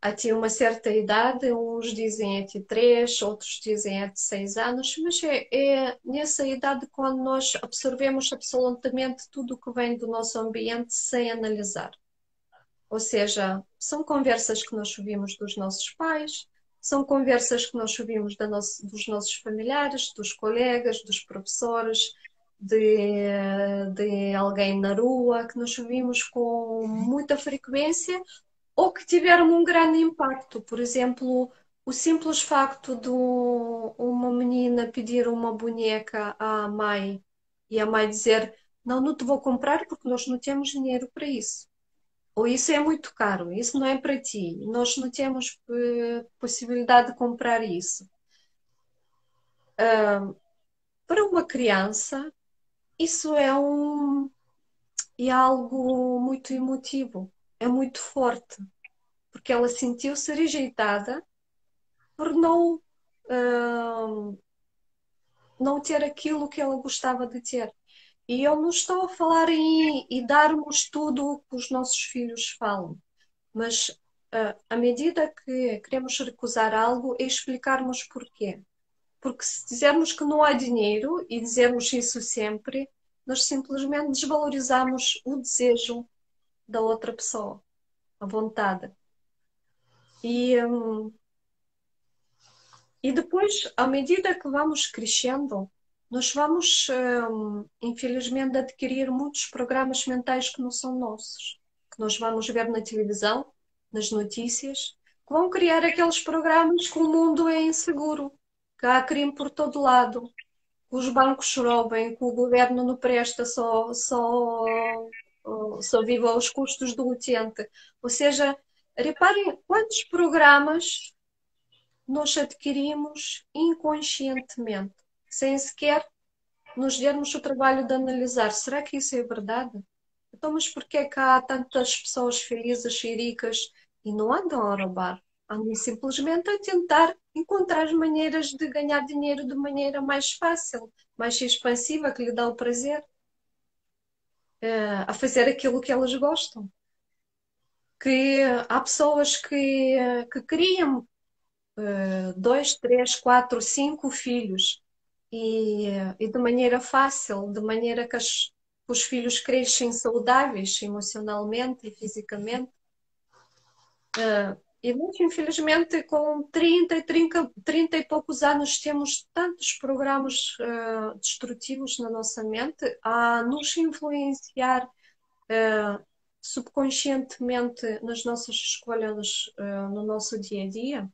Até uma certa idade, uns dizem até 3, outros dizem até 6 anos, mas é nessa idade quando nós absorvemos absolutamente tudo o que vem do nosso ambiente sem analisar. Ou seja, são conversas que nós ouvimos dos nossos pais, são conversas que nós ouvimos dos nossos familiares, dos colegas, dos professores, de alguém na rua, que nós ouvimos com muita frequência ou que tiveram um grande impacto. Por exemplo, o simples facto de uma menina pedir uma boneca à mãe e a mãe dizer: Não, não te vou comprar porque nós não temos dinheiro para isso. Ou isso é muito caro, isso não é para ti, nós não temos possibilidade de comprar isso. Para uma criança, isso é algo muito emotivo, é muito forte, porque ela sentiu-se rejeitada por não ter aquilo que ela gostava de ter. E eu não estou a falar em darmos tudo o que os nossos filhos falam, mas à medida que queremos recusar algo, é explicarmos porquê. Porque se dizermos que não há dinheiro e dizermos isso sempre, nós simplesmente desvalorizamos o desejo da outra pessoa, a vontade. E, e depois, à medida que vamos crescendo, nós vamos, infelizmente, adquirir muitos programas mentais que não são nossos, que nós vamos ver na televisão, nas notícias, que vão criar aqueles programas que o mundo é inseguro, que há crime por todo lado, que os bancos roubem, que o governo não presta, só vive aos custos do utente. Ou seja, reparem quantos programas nós adquirimos inconscientemente, sem sequer nos dermos o trabalho de analisar, será que isso é verdade? Então, mas por que é que há tantas pessoas felizes e ricas e não andam a roubar? Andam simplesmente a tentar encontrar maneiras de ganhar dinheiro de maneira mais fácil, mais expansiva, que lhe dá o prazer, a fazer aquilo que elas gostam. Que há pessoas que criam 2, 3, 4, 5 filhos e de maneira fácil, de maneira que os filhos crescem saudáveis emocionalmente e fisicamente. E nós, infelizmente, com 30 e poucos anos, temos tantos programas destrutivos na nossa mente a nos influenciar subconscientemente nas nossas escolhas no nosso dia a dia,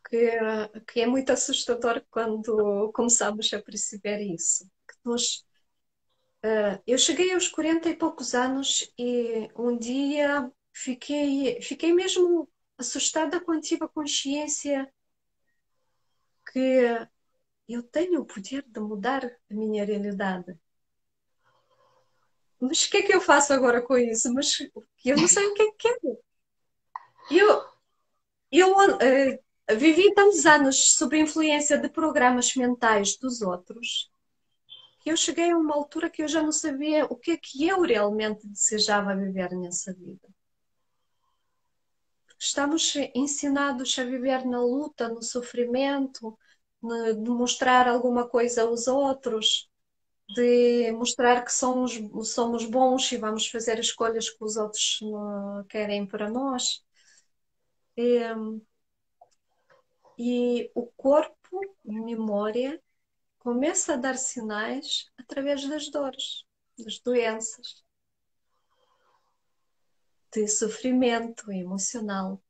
que é muito assustador quando começamos a perceber isso. Eu cheguei aos 40 e poucos anos e um dia fiquei mesmo assustada quando tive a consciência que eu tenho o poder de mudar a minha realidade. Mas o que é que eu faço agora com isso? Mas eu não sei o que é que quero. Eu vivi tantos anos sob a influência de programas mentais dos outros que eu cheguei a uma altura que eu já não sabia o que é que eu realmente desejava viver nessa vida. Estamos ensinados a viver na luta, no sofrimento, de mostrar alguma coisa aos outros, de mostrar que somos bons e vamos fazer escolhas que os outros querem para nós. E o corpo, a memória, começa a dar sinais através das dores, das doenças, de sofrimento emocional.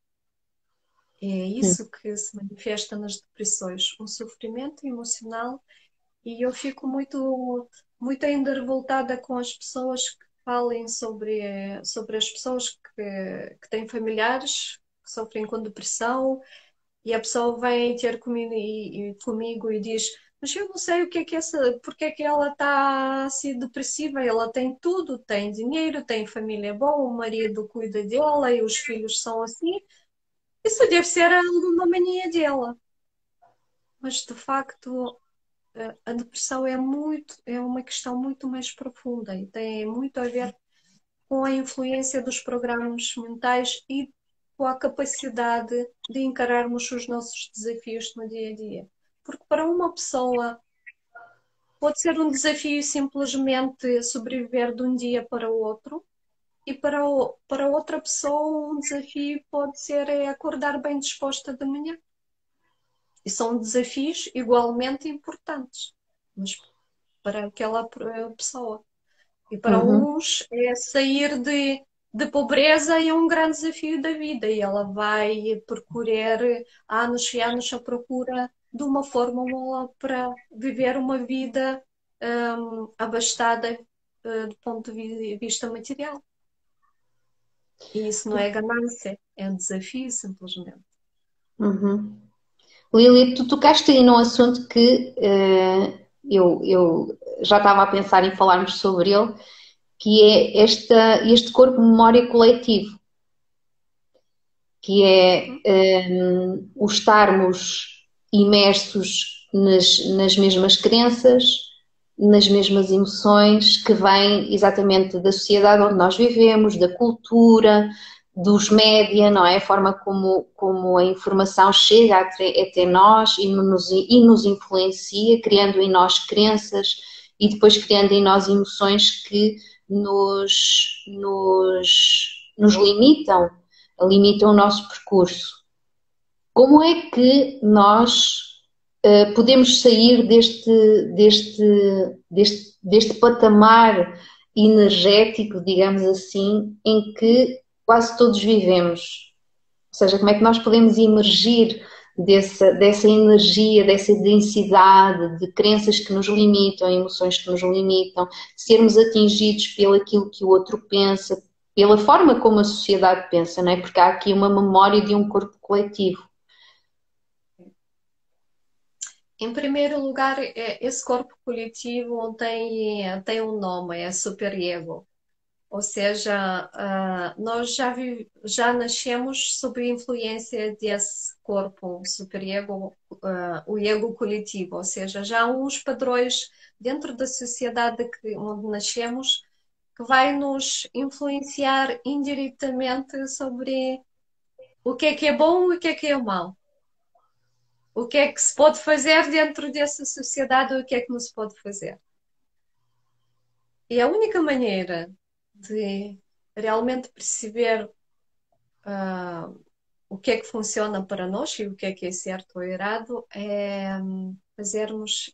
É isso que se manifesta nas depressões, um sofrimento emocional, e eu fico muito ainda revoltada com as pessoas que falem sobre as pessoas que têm familiares que sofrem com depressão, e a pessoa vem ter comigo e diz: mas eu não sei o que é que porque é que ela está assim depressiva. Ela tem tudo, tem dinheiro, tem família boa, o marido cuida dela e os filhos são assim. Isso deve ser alguma mania dela. Mas de facto a depressão é uma questão muito mais profunda e tem muito a ver com a influência dos programas mentais e com a capacidade de encararmos os nossos desafios no dia a dia. Porque para uma pessoa pode ser um desafio simplesmente sobreviver de um dia para o outro, e para outra pessoa um desafio pode ser acordar bem disposta de manhã. E são desafios igualmente importantes, mas para aquela pessoa. E para uns é sair de pobreza é um grande desafio da vida, e ela vai percorrer anos e anos à procura de uma fórmula para viver uma vida abastada do ponto de vista material. E isso não é ganância, é um desafio simplesmente. Lili, tu tocaste aí num assunto que eu já estava a pensar em falarmos sobre ele, que é este corpo de memória coletivo, que é o estarmos imersos nas mesmas crenças, nas mesmas emoções, que vêm exatamente da sociedade onde nós vivemos, da cultura, dos média, não é? A forma como a informação chega até nós e nos influencia, criando em nós crenças e depois criando em nós emoções que nos limitam o nosso percurso. Como é que nós podemos sair deste patamar energético, digamos assim, em que quase todos vivemos? Ou seja, como é que nós podemos emergir dessa energia, dessa densidade de crenças que nos limitam, emoções que nos limitam, de sermos atingidos pelo aquilo que o outro pensa, pela forma como a sociedade pensa, não é? Porque há aqui uma memória de um corpo coletivo. Em primeiro lugar, esse corpo coletivo tem um nome, é superego. Ou seja, nós já nascemos sob a influência desse corpo superego, o ego coletivo. Ou seja, já há uns padrões dentro da sociedade onde nascemos que vai nos influenciar indiretamente sobre o que é bom e o que é mau. O que é que se pode fazer dentro dessa sociedade e o que é que não se pode fazer. E a única maneira de realmente perceber o que é que funciona para nós e o que é certo ou errado é fazermos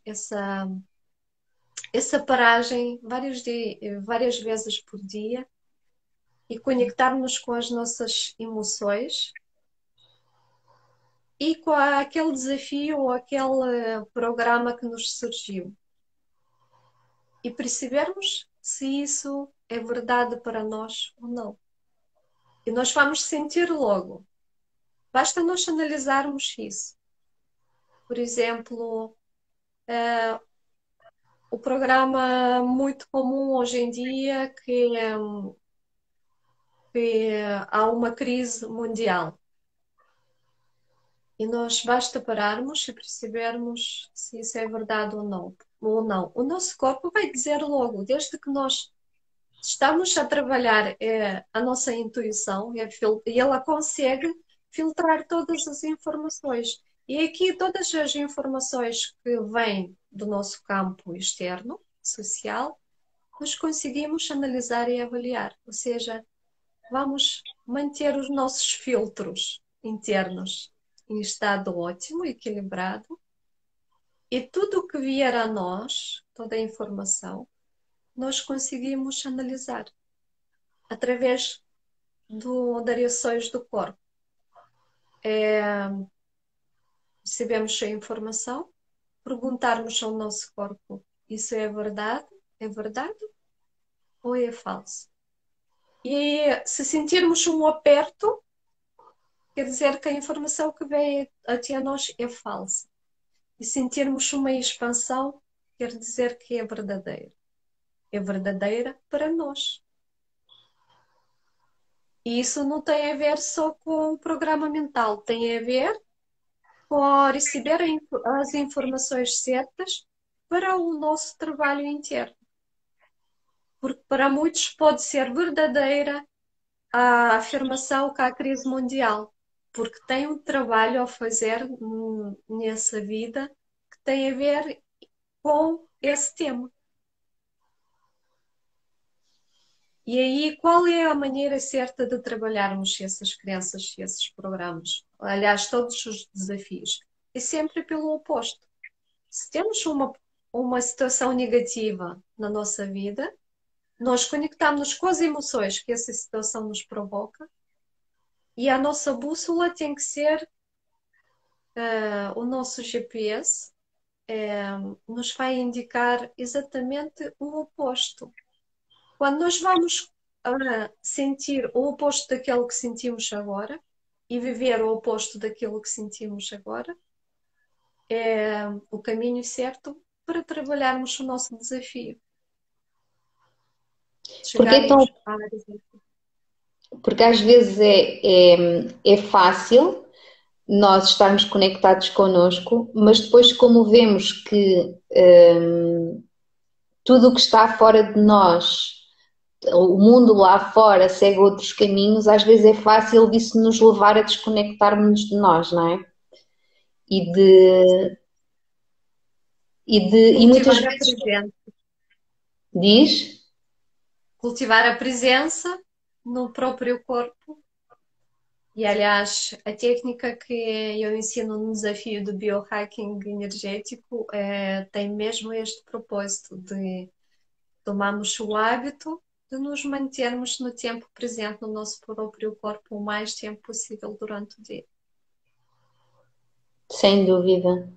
essa paragem várias vezes por dia e conectarmos com as nossas emoções e com aquele desafio ou aquele programa que nos surgiu. E percebermos se isso é verdade para nós ou não. E nós vamos sentir logo. Basta nós analisarmos isso. Por exemplo, o programa muito comum hoje em dia que há uma crise mundial. E nós basta pararmos e percebermos se isso é verdade ou não. O nosso corpo vai dizer logo, desde que nós estamos a trabalhar a nossa intuição e ela consegue filtrar todas as informações. E aqui todas as informações que vêm do nosso campo externo, social, nós conseguimos analisar e avaliar. Ou seja, vamos manter os nossos filtros internos em estado ótimo, equilibrado, e tudo o que vier a nós, toda a informação, nós conseguimos analisar através das reações do corpo. Recebemos a informação, perguntarmos ao nosso corpo, isso é verdade? É verdade ou é falso? E se sentirmos um aperto, quer dizer que a informação que vem até nós é falsa. E sentirmos uma expansão, quer dizer que é verdadeira. É verdadeira para nós. E isso não tem a ver só com o programa mental, tem a ver com receber as informações certas para o nosso trabalho interno. Porque para muitos pode ser verdadeira a afirmação que há crise mundial, porque tem um trabalho a fazer nessa vida que tem a ver com esse tema. E aí, qual é a maneira certa de trabalharmos essas crenças e esses programas? Aliás, todos os desafios. É sempre pelo oposto. Se temos uma situação negativa na nossa vida, nós conectamos com as emoções que essa situação nos provoca e a nossa bússola tem que ser o nosso GPS, nos vai indicar exatamente o oposto. Quando nós vamos sentir o oposto daquilo que sentimos agora e viver o oposto daquilo que sentimos agora, é o caminho certo para trabalharmos o nosso desafio. Porque às vezes é fácil nós estarmos conectados connosco, mas depois como vemos que tudo o que está fora de nós o mundo lá fora segue outros caminhos, às vezes é fácil disso nos levar a desconectarmos de nós, não é? E de, e muitas Cultivar a vezes presença. diz, Cultivar a presença no próprio corpo. E, aliás, a técnica que eu ensino no desafio do biohacking energético tem mesmo este propósito de tomarmos o hábito de nos mantermos no tempo presente no nosso próprio corpo o mais tempo possível durante o dia. sem dúvida.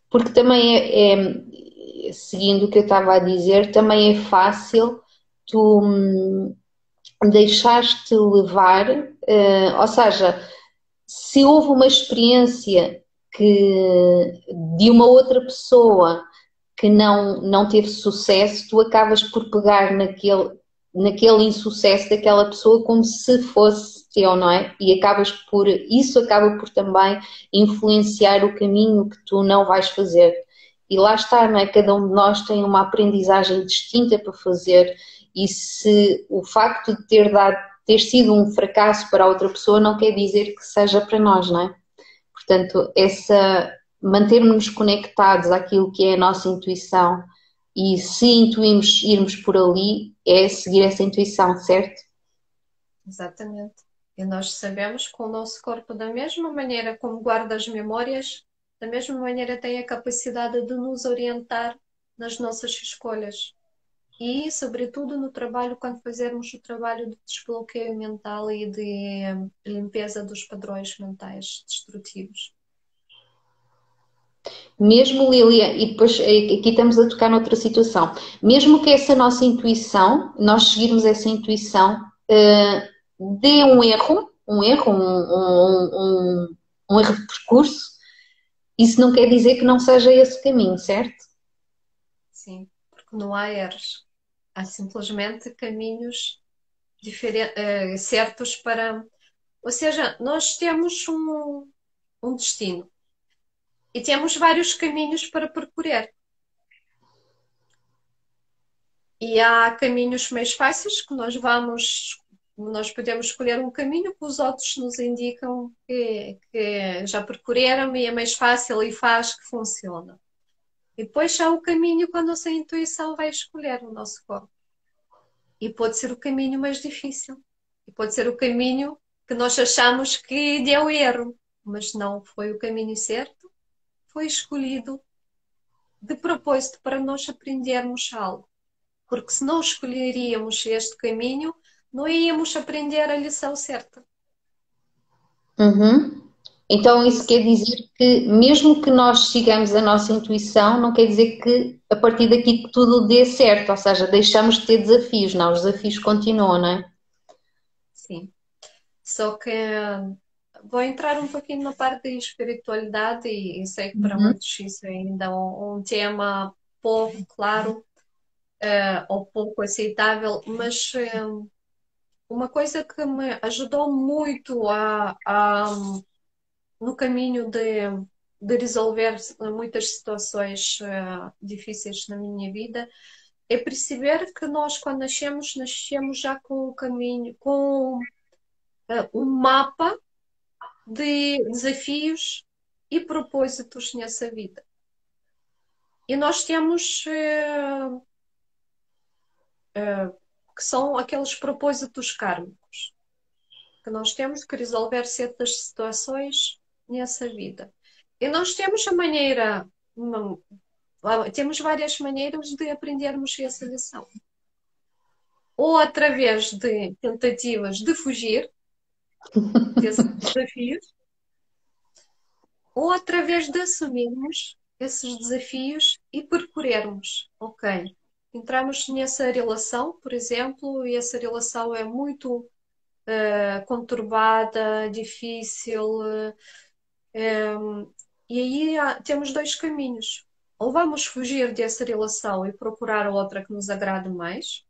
Porque também seguindo o que eu estava a dizer, também é fácil tu deixaste levar, ou seja, se houve uma experiência de uma outra pessoa que não teve sucesso, tu acabas por pegar naquele insucesso daquela pessoa como se fosse teu, não é? E isso acaba por também influenciar o caminho que tu não vais fazer. E lá está, não é? Cada um de nós tem uma aprendizagem distinta para fazer, e se o facto de ter sido um fracasso para outra pessoa não quer dizer que seja para nós, não é? Portanto, mantermos-nos conectados àquilo que é a nossa intuição, e se intuímos irmos por ali, é seguir essa intuição, certo? Exatamente. E nós sabemos que o nosso corpo, da mesma maneira como guarda as memórias, da mesma maneira tem a capacidade de nos orientar nas nossas escolhas. E, sobretudo, no trabalho, quando fazermos o trabalho de desbloqueio mental e de limpeza dos padrões mentais destrutivos. Mesmo, Lilia, e depois aqui estamos a tocar noutra situação, mesmo que essa nossa intuição, nós seguirmos essa intuição, dê um erro de percurso, isso não quer dizer que não seja esse caminho, certo? Sim, porque não há erros. Há simplesmente caminhos certos para. Ou seja, nós temos um destino e temos vários caminhos para percorrer. E há caminhos mais fáceis que nós podemos escolher um caminho que os outros nos indicam que já percorreram e é mais fácil e faz que funciona. E depois há o caminho quando a nossa intuição vai escolher o nosso corpo. E pode ser o caminho mais difícil. E pode ser o caminho que nós achamos que deu erro, mas não foi o caminho certo, foi escolhido de propósito para nós aprendermos algo. Porque se não escolheríamos este caminho, não íamos aprender a lição certa. Uhum. Então, isso Isso, quer dizer que, mesmo que nós sigamos a nossa intuição, não quer dizer que a partir daqui que tudo dê certo, ou seja, deixamos de ter desafios, não, os desafios continuam, não é? sim. Só que vou entrar um pouquinho na parte de espiritualidade e sei que para Uhum. muitos isso é ainda um tema pouco claro, ou pouco aceitável, mas uma coisa que me ajudou muito no caminho de resolver muitas situações difíceis na minha vida é perceber que nós, quando nascemos já com o caminho, com um mapa de desafios e propósitos nessa vida. E nós temos que são aqueles propósitos kármicos, que nós temos que resolver certas situações nessa vida. E nós temos temos várias maneiras de aprendermos essa lição. Ou através de tentativas de fugir desses desafios, ou através de assumirmos esses desafios e percorrermos. Ok, entramos nessa relação, por exemplo, e essa relação é muito conturbada, difícil, e aí temos dois caminhos. Ou vamos fugir dessa relação e procurar outra que nos agrade mais,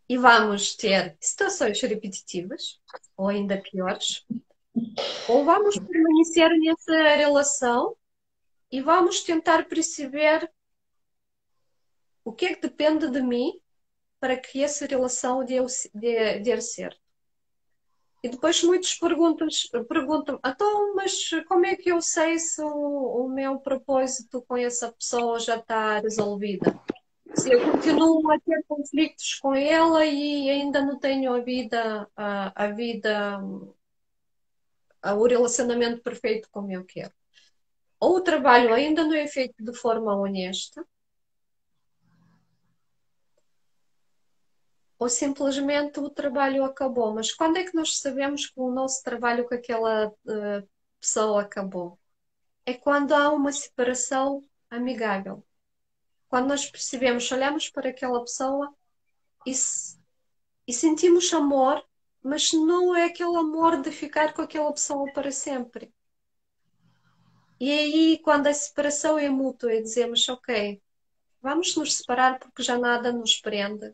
e vamos ter situações repetitivas, ou ainda piores, ou vamos permanecer nessa relação e vamos tentar perceber O que é que depende de mim para que essa relação dê certo? E depois muitos perguntam, então, mas como é que eu sei se o meu propósito com essa pessoa já está resolvida? Se eu continuo a ter conflitos com ela e ainda não tenho o relacionamento perfeito como eu quero. Ou o trabalho ainda não é feito de forma honesta, ou simplesmente o trabalho acabou. Mas quando é que nós sabemos que o nosso trabalho com aquela pessoa acabou? É quando há uma separação amigável. Quando nós percebemos, olhamos para aquela pessoa e, e sentimos amor, mas não é aquele amor de ficar com aquela pessoa para sempre. E aí, quando a separação é mútua e dizemos, ok, vamos nos separar porque já nada nos prende,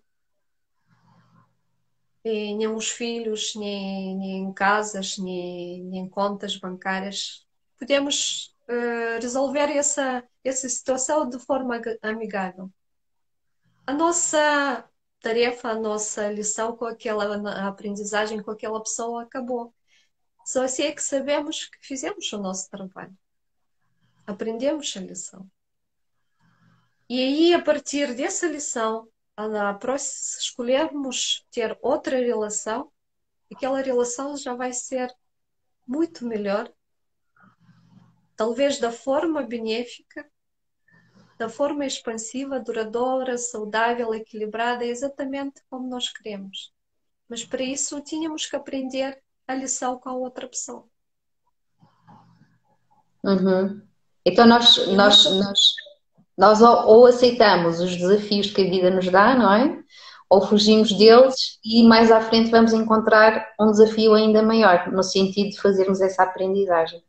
e nem os filhos, nem casas, nem contas bancárias, podemos resolver essa situação de forma amigável. A nossa tarefa, a nossa lição com a aprendizagem com aquela pessoa acabou. Só assim é que sabemos que fizemos o nosso trabalho. Aprendemos a lição. E aí, a partir dessa lição, se escolhermos ter outra relação, aquela relação já vai ser muito melhor, talvez da forma benéfica, da forma expansiva, duradoura, saudável, equilibrada, exatamente como nós queremos. Mas para isso tínhamos que aprender a lição com a outra pessoa. Uhum. Então E muitas nós ou aceitamos os desafios que a vida nos dá, não é? Ou fugimos deles e mais à frente vamos encontrar um desafio ainda maior, no sentido de fazermos essa aprendizagem.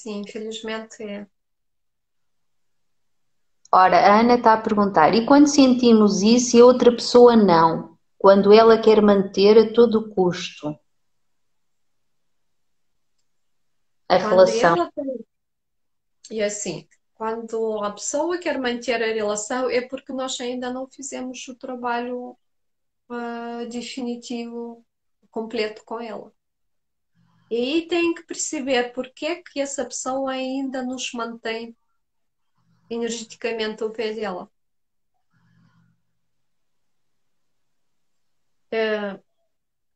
sim, infelizmente é. Ora, a Ana está a perguntar, e quando sentimos isso e a outra pessoa não? Quando ela quer manter a todo custo a Quando relação? ela tem E assim, quando a pessoa quer manter a relação, é porque nós ainda não fizemos o trabalho definitivo, completo com ela. E aí tem que perceber porque é que essa pessoa ainda nos mantém energeticamente ao pé dela.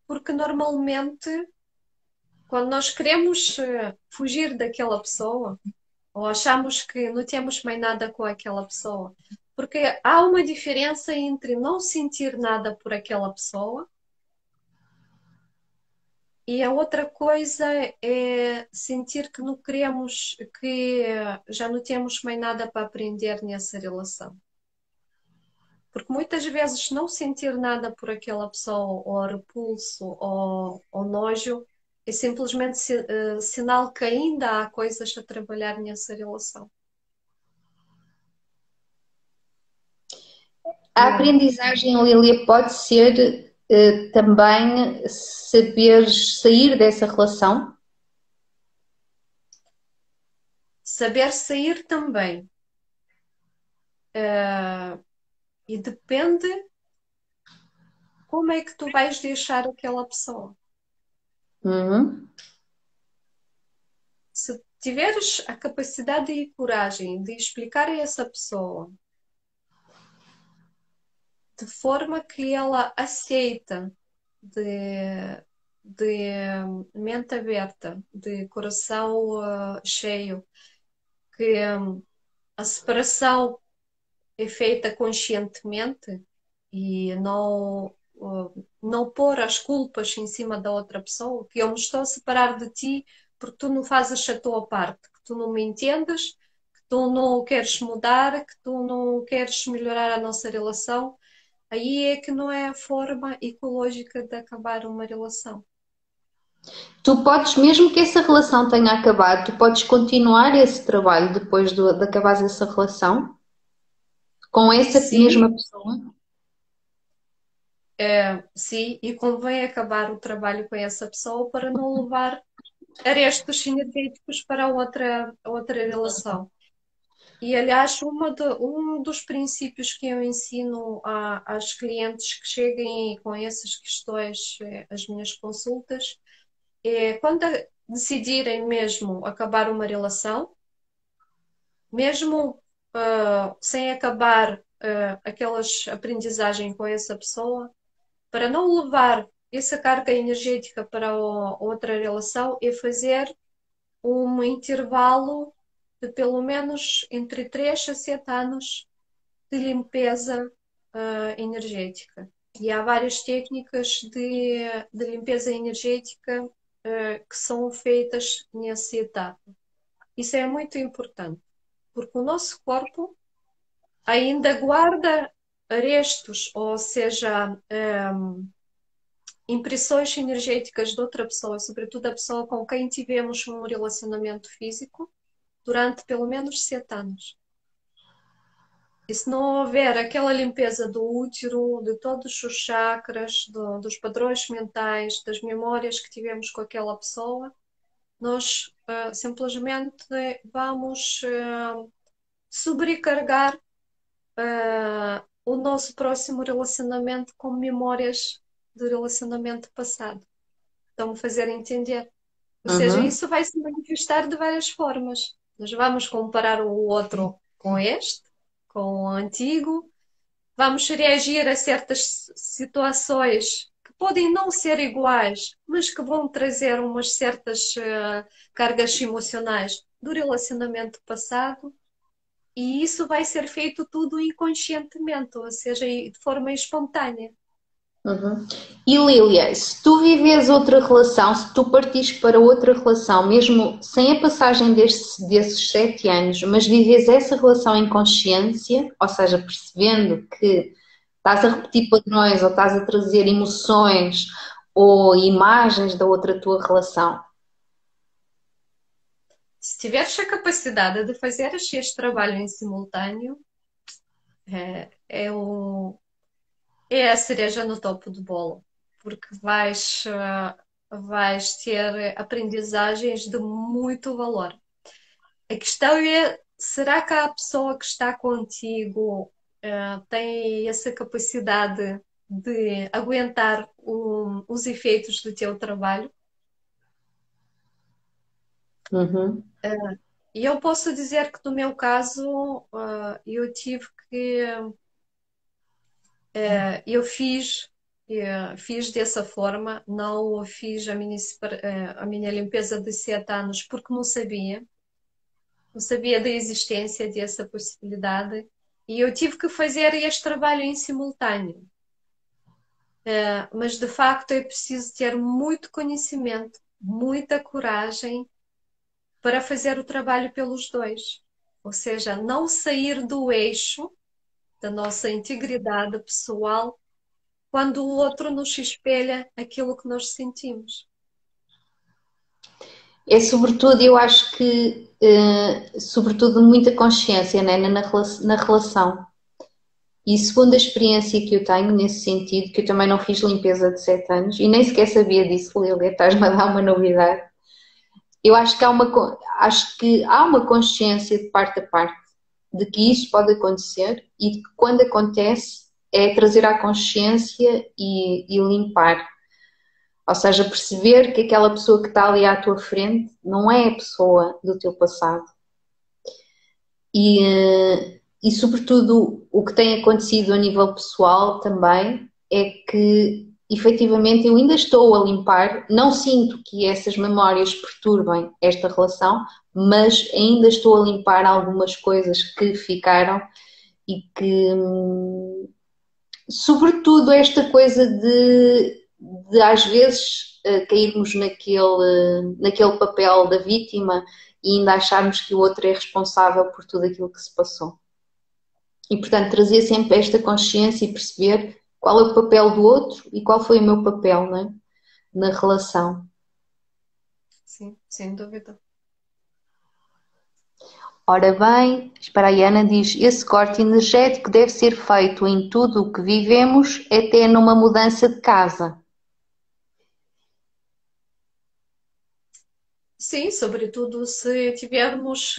Porque normalmente, quando nós queremos fugir daquela pessoa, ou achamos que não temos mais nada com aquela pessoa, porque há uma diferença entre não sentir nada por aquela pessoa e a outra coisa é sentir que não queremos, que já não temos mais nada para aprender nessa relação. Porque muitas vezes não sentir nada por aquela pessoa, ou repulso, ou nojo, é simplesmente sinal que ainda há coisas a trabalhar nessa relação. A aprendizagem, Lília, pode ser também saber sair dessa relação? Saber sair também. E depende como é que tu vais deixar aquela pessoa. Uhum. Se tiveres a capacidade e coragem de explicar a essa pessoa de forma que ela aceita, de mente aberta, de coração cheio, que a separação é feita conscientemente e não pôr as culpas em cima da outra pessoa, que eu me estou a separar de ti porque tu não fazes a tua parte, que tu não me entendes, que tu não queres mudar, que tu não queres melhorar a nossa relação. Aí é que não é a forma ecológica de acabar uma relação. Tu podes, mesmo que essa relação tenha acabado, tu podes continuar esse trabalho depois de acabar essa relação com essa Sim, mesma pessoa. sim, e convém acabar o trabalho com essa pessoa para não levar arestos energéticos para a outra relação. E, aliás, um dos princípios que eu ensino às clientes que cheguem com essas questões às minhas consultas é quando decidirem mesmo acabar uma relação, mesmo sem acabar aquelas aprendizagens com essa pessoa, para não levar essa carga energética para outra relação, é fazer um intervalo de pelo menos entre 3 a 7 anos de limpeza energética. E há várias técnicas de limpeza energética que são feitas nessa etapa. Isso é muito importante, porque o nosso corpo ainda guarda restos, ou seja, impressões energéticas de outra pessoa, sobretudo a pessoa com quem tivemos um relacionamento físico, durante pelo menos 7 anos. E se não houver aquela limpeza do útero, de todos os chakras, dos padrões mentais, das memórias que tivemos com aquela pessoa, nós simplesmente vamos sobrecarregar o nosso próximo relacionamento com memórias do relacionamento passado. Estão-me a fazer entender? Ou seja, Uhum. isso vai se manifestar de várias formas. Nós vamos comparar o outro com este, com o antigo, vamos reagir a certas situações que podem não ser iguais, mas que vão trazer umas certas cargas emocionais do relacionamento passado, e isso vai ser feito tudo inconscientemente, ou seja, de forma espontânea. Uhum. E Lília, se tu vives outra relação, se tu partires para outra relação, mesmo sem a passagem desses 7 anos, mas vives essa relação em consciência, ou seja, percebendo que estás a repetir padrões ou estás a trazer emoções ou imagens da outra tua relação. Se tiveres a capacidade de fazer este trabalho em simultâneo, é, é, o, é a cereja no topo do bolo, porque vais ter aprendizagens de muito valor. A questão é, será que a pessoa que está contigo tem essa capacidade de aguentar os efeitos do teu trabalho? Uhum. E eu posso dizer que no meu caso, eu tive que, eu fiz dessa forma, não fiz a minha limpeza de 7 anos porque não sabia da existência dessa possibilidade, e eu tive que fazer este trabalho em simultâneo. Mas de facto é preciso ter muito conhecimento, muita coragem para fazer o trabalho pelos dois. Ou seja, não sair do eixo da nossa integridade pessoal quando o outro nos espelha aquilo que nós sentimos. É sobretudo, eu acho que, sobretudo, muita consciência, né, na relação. E segundo a experiência que eu tenho nesse sentido, que eu também não fiz limpeza de 7 anos e nem sequer sabia disso, Lília, estás-me a dar uma novidade. Eu acho que há uma consciência de parte a parte de que isso pode acontecer e de que quando acontece é trazer à consciência e limpar. Ou seja, perceber que aquela pessoa que está ali à tua frente não é a pessoa do teu passado. E sobretudo, o que tem acontecido a nível pessoal também é que, efetivamente, eu ainda estou a limpar, não sinto que essas memórias perturbem esta relação, mas ainda estou a limpar algumas coisas que ficaram e que, sobretudo, esta coisa de às vezes cairmos naquele papel da vítima e ainda acharmos que o outro é responsável por tudo aquilo que se passou. E, portanto, trazer sempre esta consciência e perceber qual é o papel do outro e qual foi o meu papel, não é? Na relação. Sim, sem dúvida. Ora bem, espera aí, Ana diz, esse corte energético deve ser feito em tudo o que vivemos, até numa mudança de casa. Sim, sobretudo se tivermos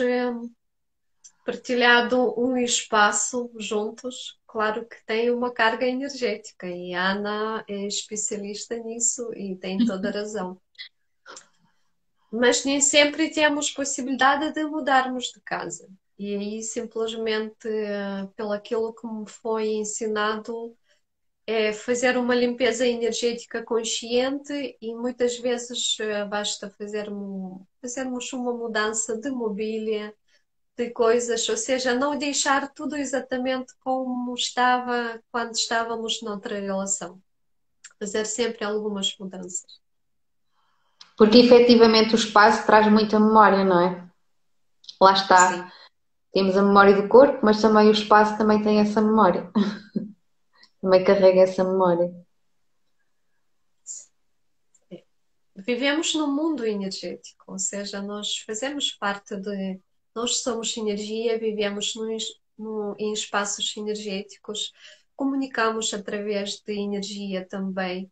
partilhado um espaço juntos, claro que tem uma carga energética e a Ana é especialista nisso e tem toda a razão. Mas nem sempre temos possibilidade de mudarmos de casa. E aí, simplesmente, pelo aquilo que me foi ensinado, é fazer uma limpeza energética consciente e muitas vezes basta fazermos uma mudança de mobília, de coisas, ou seja, não deixar tudo exatamente como estava quando estávamos noutra relação. Fazer sempre algumas mudanças. Porque efetivamente o espaço traz muita memória, não é? Lá está. Sim. Temos a memória do corpo, mas também o espaço também tem essa memória. Também carrega essa memória. Vivemos num mundo energético, ou seja, nós fazemos parte de. Nós somos energia, vivemos em espaços energéticos, comunicamos através de energia também.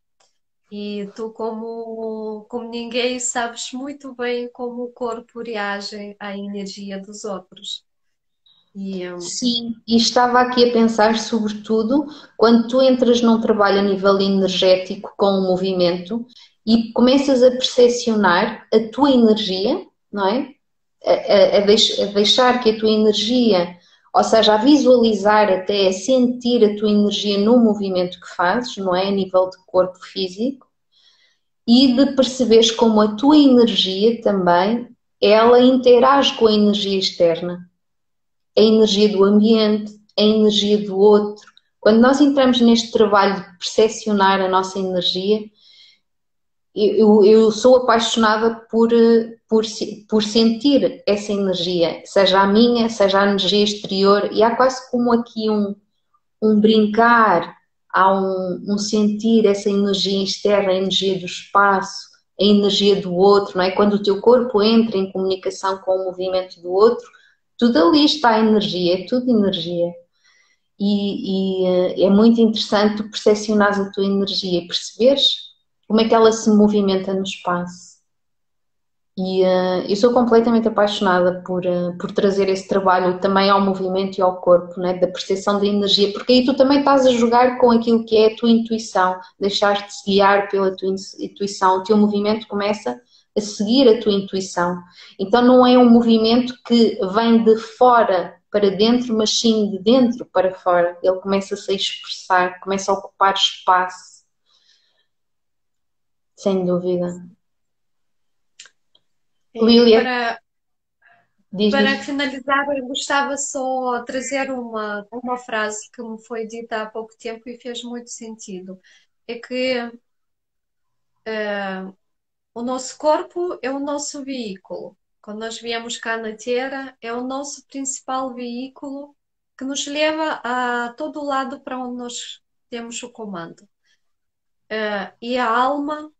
E tu, como ninguém, sabes muito bem como o corpo reage à energia dos outros. E, Sim, e estava aqui a pensar, sobretudo, quando tu entras num trabalho a nível energético com o movimento e começas a percepcionar a tua energia, não é? A deixar que a tua energia, ou seja, a visualizar até, a sentir a tua energia no movimento que fazes, não é? A nível de corpo físico, e de perceberes como a tua energia também, ela interage com a energia externa, a energia do ambiente, a energia do outro. Quando nós entramos neste trabalho de percepcionar a nossa energia, eu sou apaixonada por sentir essa energia, seja a minha, seja a energia exterior, e há quase como aqui um brincar, há um sentir essa energia externa, a energia do espaço, a energia do outro, não é? Quando o teu corpo entra em comunicação com o movimento do outro, tudo ali está a energia, é tudo energia. E é muito interessante tu percepcionares a tua energia e perceberes como é que ela se movimenta no espaço. E eu sou completamente apaixonada por trazer esse trabalho também ao movimento e ao corpo, né? Da percepção da energia, porque aí tu também estás a jogar com aquilo que é a tua intuição, deixaste-te guiar pela tua intuição, o teu movimento começa a seguir a tua intuição. Então não é um movimento que vem de fora para dentro, mas sim de dentro para fora. Ele começa-se a expressar, começa a ocupar espaço, sem dúvida. Lília, para, diz, para diz. finalizar, eu gostava só de trazer uma frase que me foi dita há pouco tempo e fez muito sentido. É que o nosso corpo é o nosso veículo. Quando nós viemos cá na Terra, é o nosso principal veículo que nos leva a todo lado para onde nós temos o comando. E a alma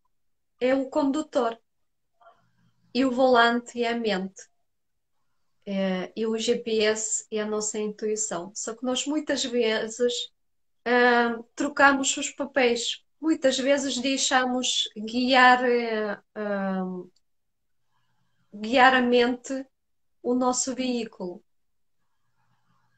é o condutor, e o volante é a mente, e o GPS é a nossa intuição. Só que nós muitas vezes trocamos os papéis. Muitas vezes deixamos guiar a mente o nosso veículo.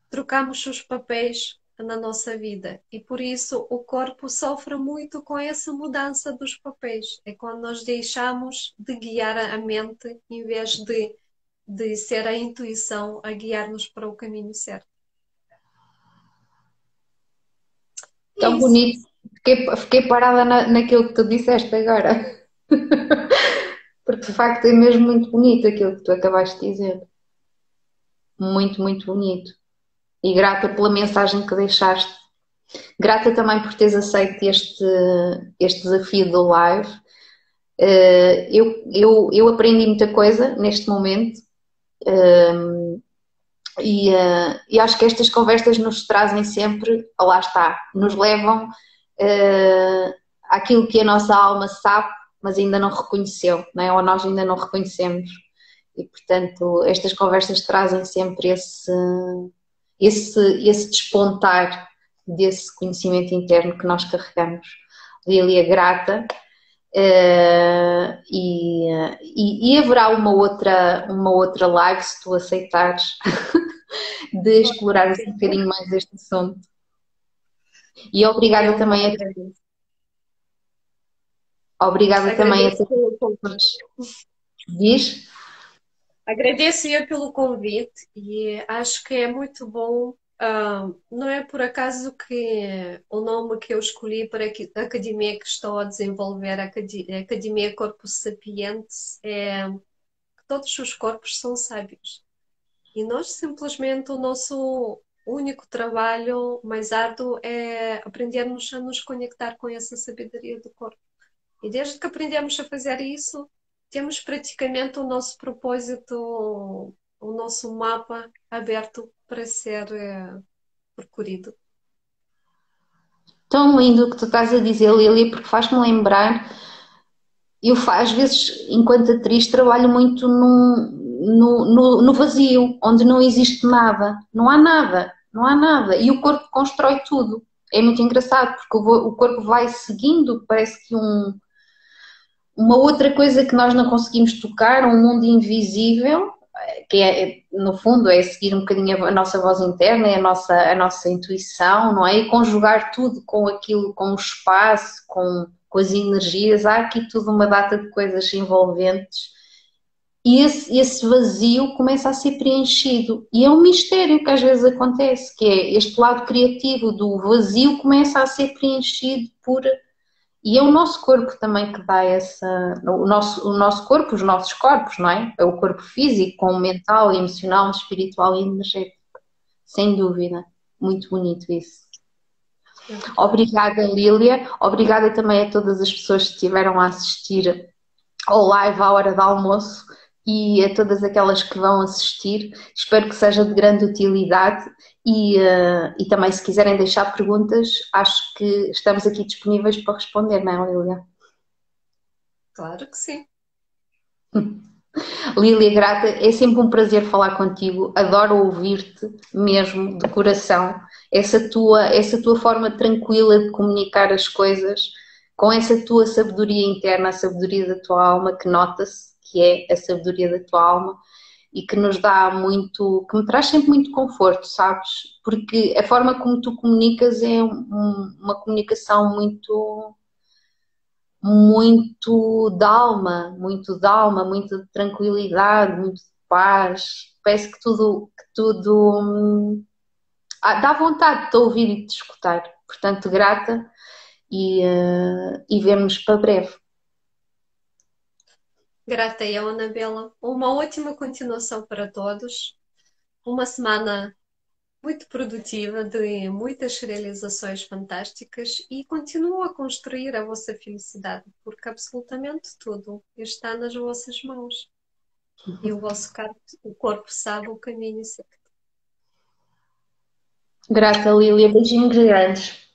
Trocamos os papéis na nossa vida e por isso o corpo sofre muito com essa mudança dos papéis. É quando nós deixamos de guiar a mente em vez de ser a intuição a guiar-nos para o caminho certo. E é Tão isso. bonito. Fiquei parada naquilo que tu disseste agora. Porque de facto é mesmo muito bonito aquilo que tu acabaste de dizer. Muito, muito bonito. E grata pela mensagem que deixaste. Grata também por teres aceito este desafio do live. Eu aprendi muita coisa neste momento. E acho que estas conversas nos trazem sempre, lá está, nos levam àquilo que a nossa alma sabe, mas ainda não reconheceu, não é? Ou nós ainda não reconhecemos. E, portanto, estas conversas trazem sempre esse despontar desse conhecimento interno que nós carregamos. Lília, grata. E haverá uma outra live se tu aceitares de explorar um bocadinho mais este assunto. E obrigada Eu também agradeço. obrigada também a Agradeço pelo convite. todos. Diz? Agradeço eu pelo convite e acho que é muito bom. Não é por acaso que o nome que eu escolhi para a academia que estou a desenvolver, a Academia Corpus Sapiens, é que todos os corpos são sábios. E nós simplesmente o nosso único trabalho mais árduo é aprendermos a nos conectar com essa sabedoria do corpo. E desde que aprendemos a fazer isso, temos praticamente o nosso propósito, o nosso mapa aberto para ser percorrido. Tão lindo o que tu estás a dizer, Lília, porque faz-me lembrar. Às vezes, enquanto atriz, trabalho muito no vazio, onde não existe nada. Não há nada, não há nada. E o corpo constrói tudo. É muito engraçado, porque o corpo vai seguindo, parece que uma outra coisa que nós não conseguimos tocar, um mundo invisível, que no fundo, é seguir um bocadinho a nossa voz interna, é a nossa intuição, não é? E conjugar tudo com aquilo, com o espaço, com as energias, há aqui tudo uma data de coisas envolventes. E esse vazio começa a ser preenchido. E é um mistério que às vezes acontece, que é este lado criativo do vazio começa a ser preenchido por. E é o nosso corpo também que dá essa. O nosso corpo, os nossos corpos, não é? É o corpo físico, com o mental, emocional, espiritual e energético. Sem dúvida. Muito bonito isso. É verdade. Obrigada, Lília. Obrigada também a todas as pessoas que estiveram a assistir ao live à hora do almoço e a todas aquelas que vão assistir. Espero que seja de grande utilidade e também se quiserem deixar perguntas, acho que estamos aqui disponíveis para responder, não é, Lília? Claro que sim. Lília, grata, é sempre um prazer falar contigo, adoro ouvir-te mesmo, de coração, essa tua forma tranquila de comunicar as coisas, com essa tua sabedoria interna, a sabedoria da tua alma, que nota-se que é a sabedoria da tua alma e que nos dá muito, que me traz sempre muito conforto, sabes? Porque a forma como tu comunicas é uma comunicação muito de alma, muito de tranquilidade, muito de paz. Parece que dá vontade de te ouvir e de te escutar. Portanto, grata e vemo-nos para breve. Grata eu, Anabela. Uma ótima continuação para todos. Uma semana muito produtiva, de muitas realizações fantásticas e continuo a construir a vossa felicidade, porque absolutamente tudo está nas vossas mãos e o vosso corpo sabe o caminho certo. Grata, Lília. Beijinhos grandes.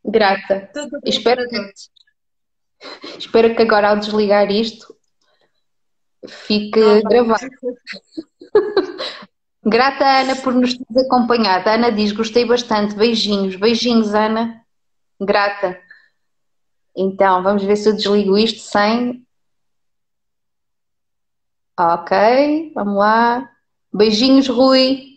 Grata. Tudo bom Espero para que, todos. espero que agora ao desligar isto Não fique vai. gravado. Grata, Ana, por nos teres acompanhado. A Ana diz, gostei bastante. Beijinhos. Beijinhos, Ana. Grata. Então, vamos ver se eu desligo isto sem. Ok, vamos lá. Beijinhos, Rui.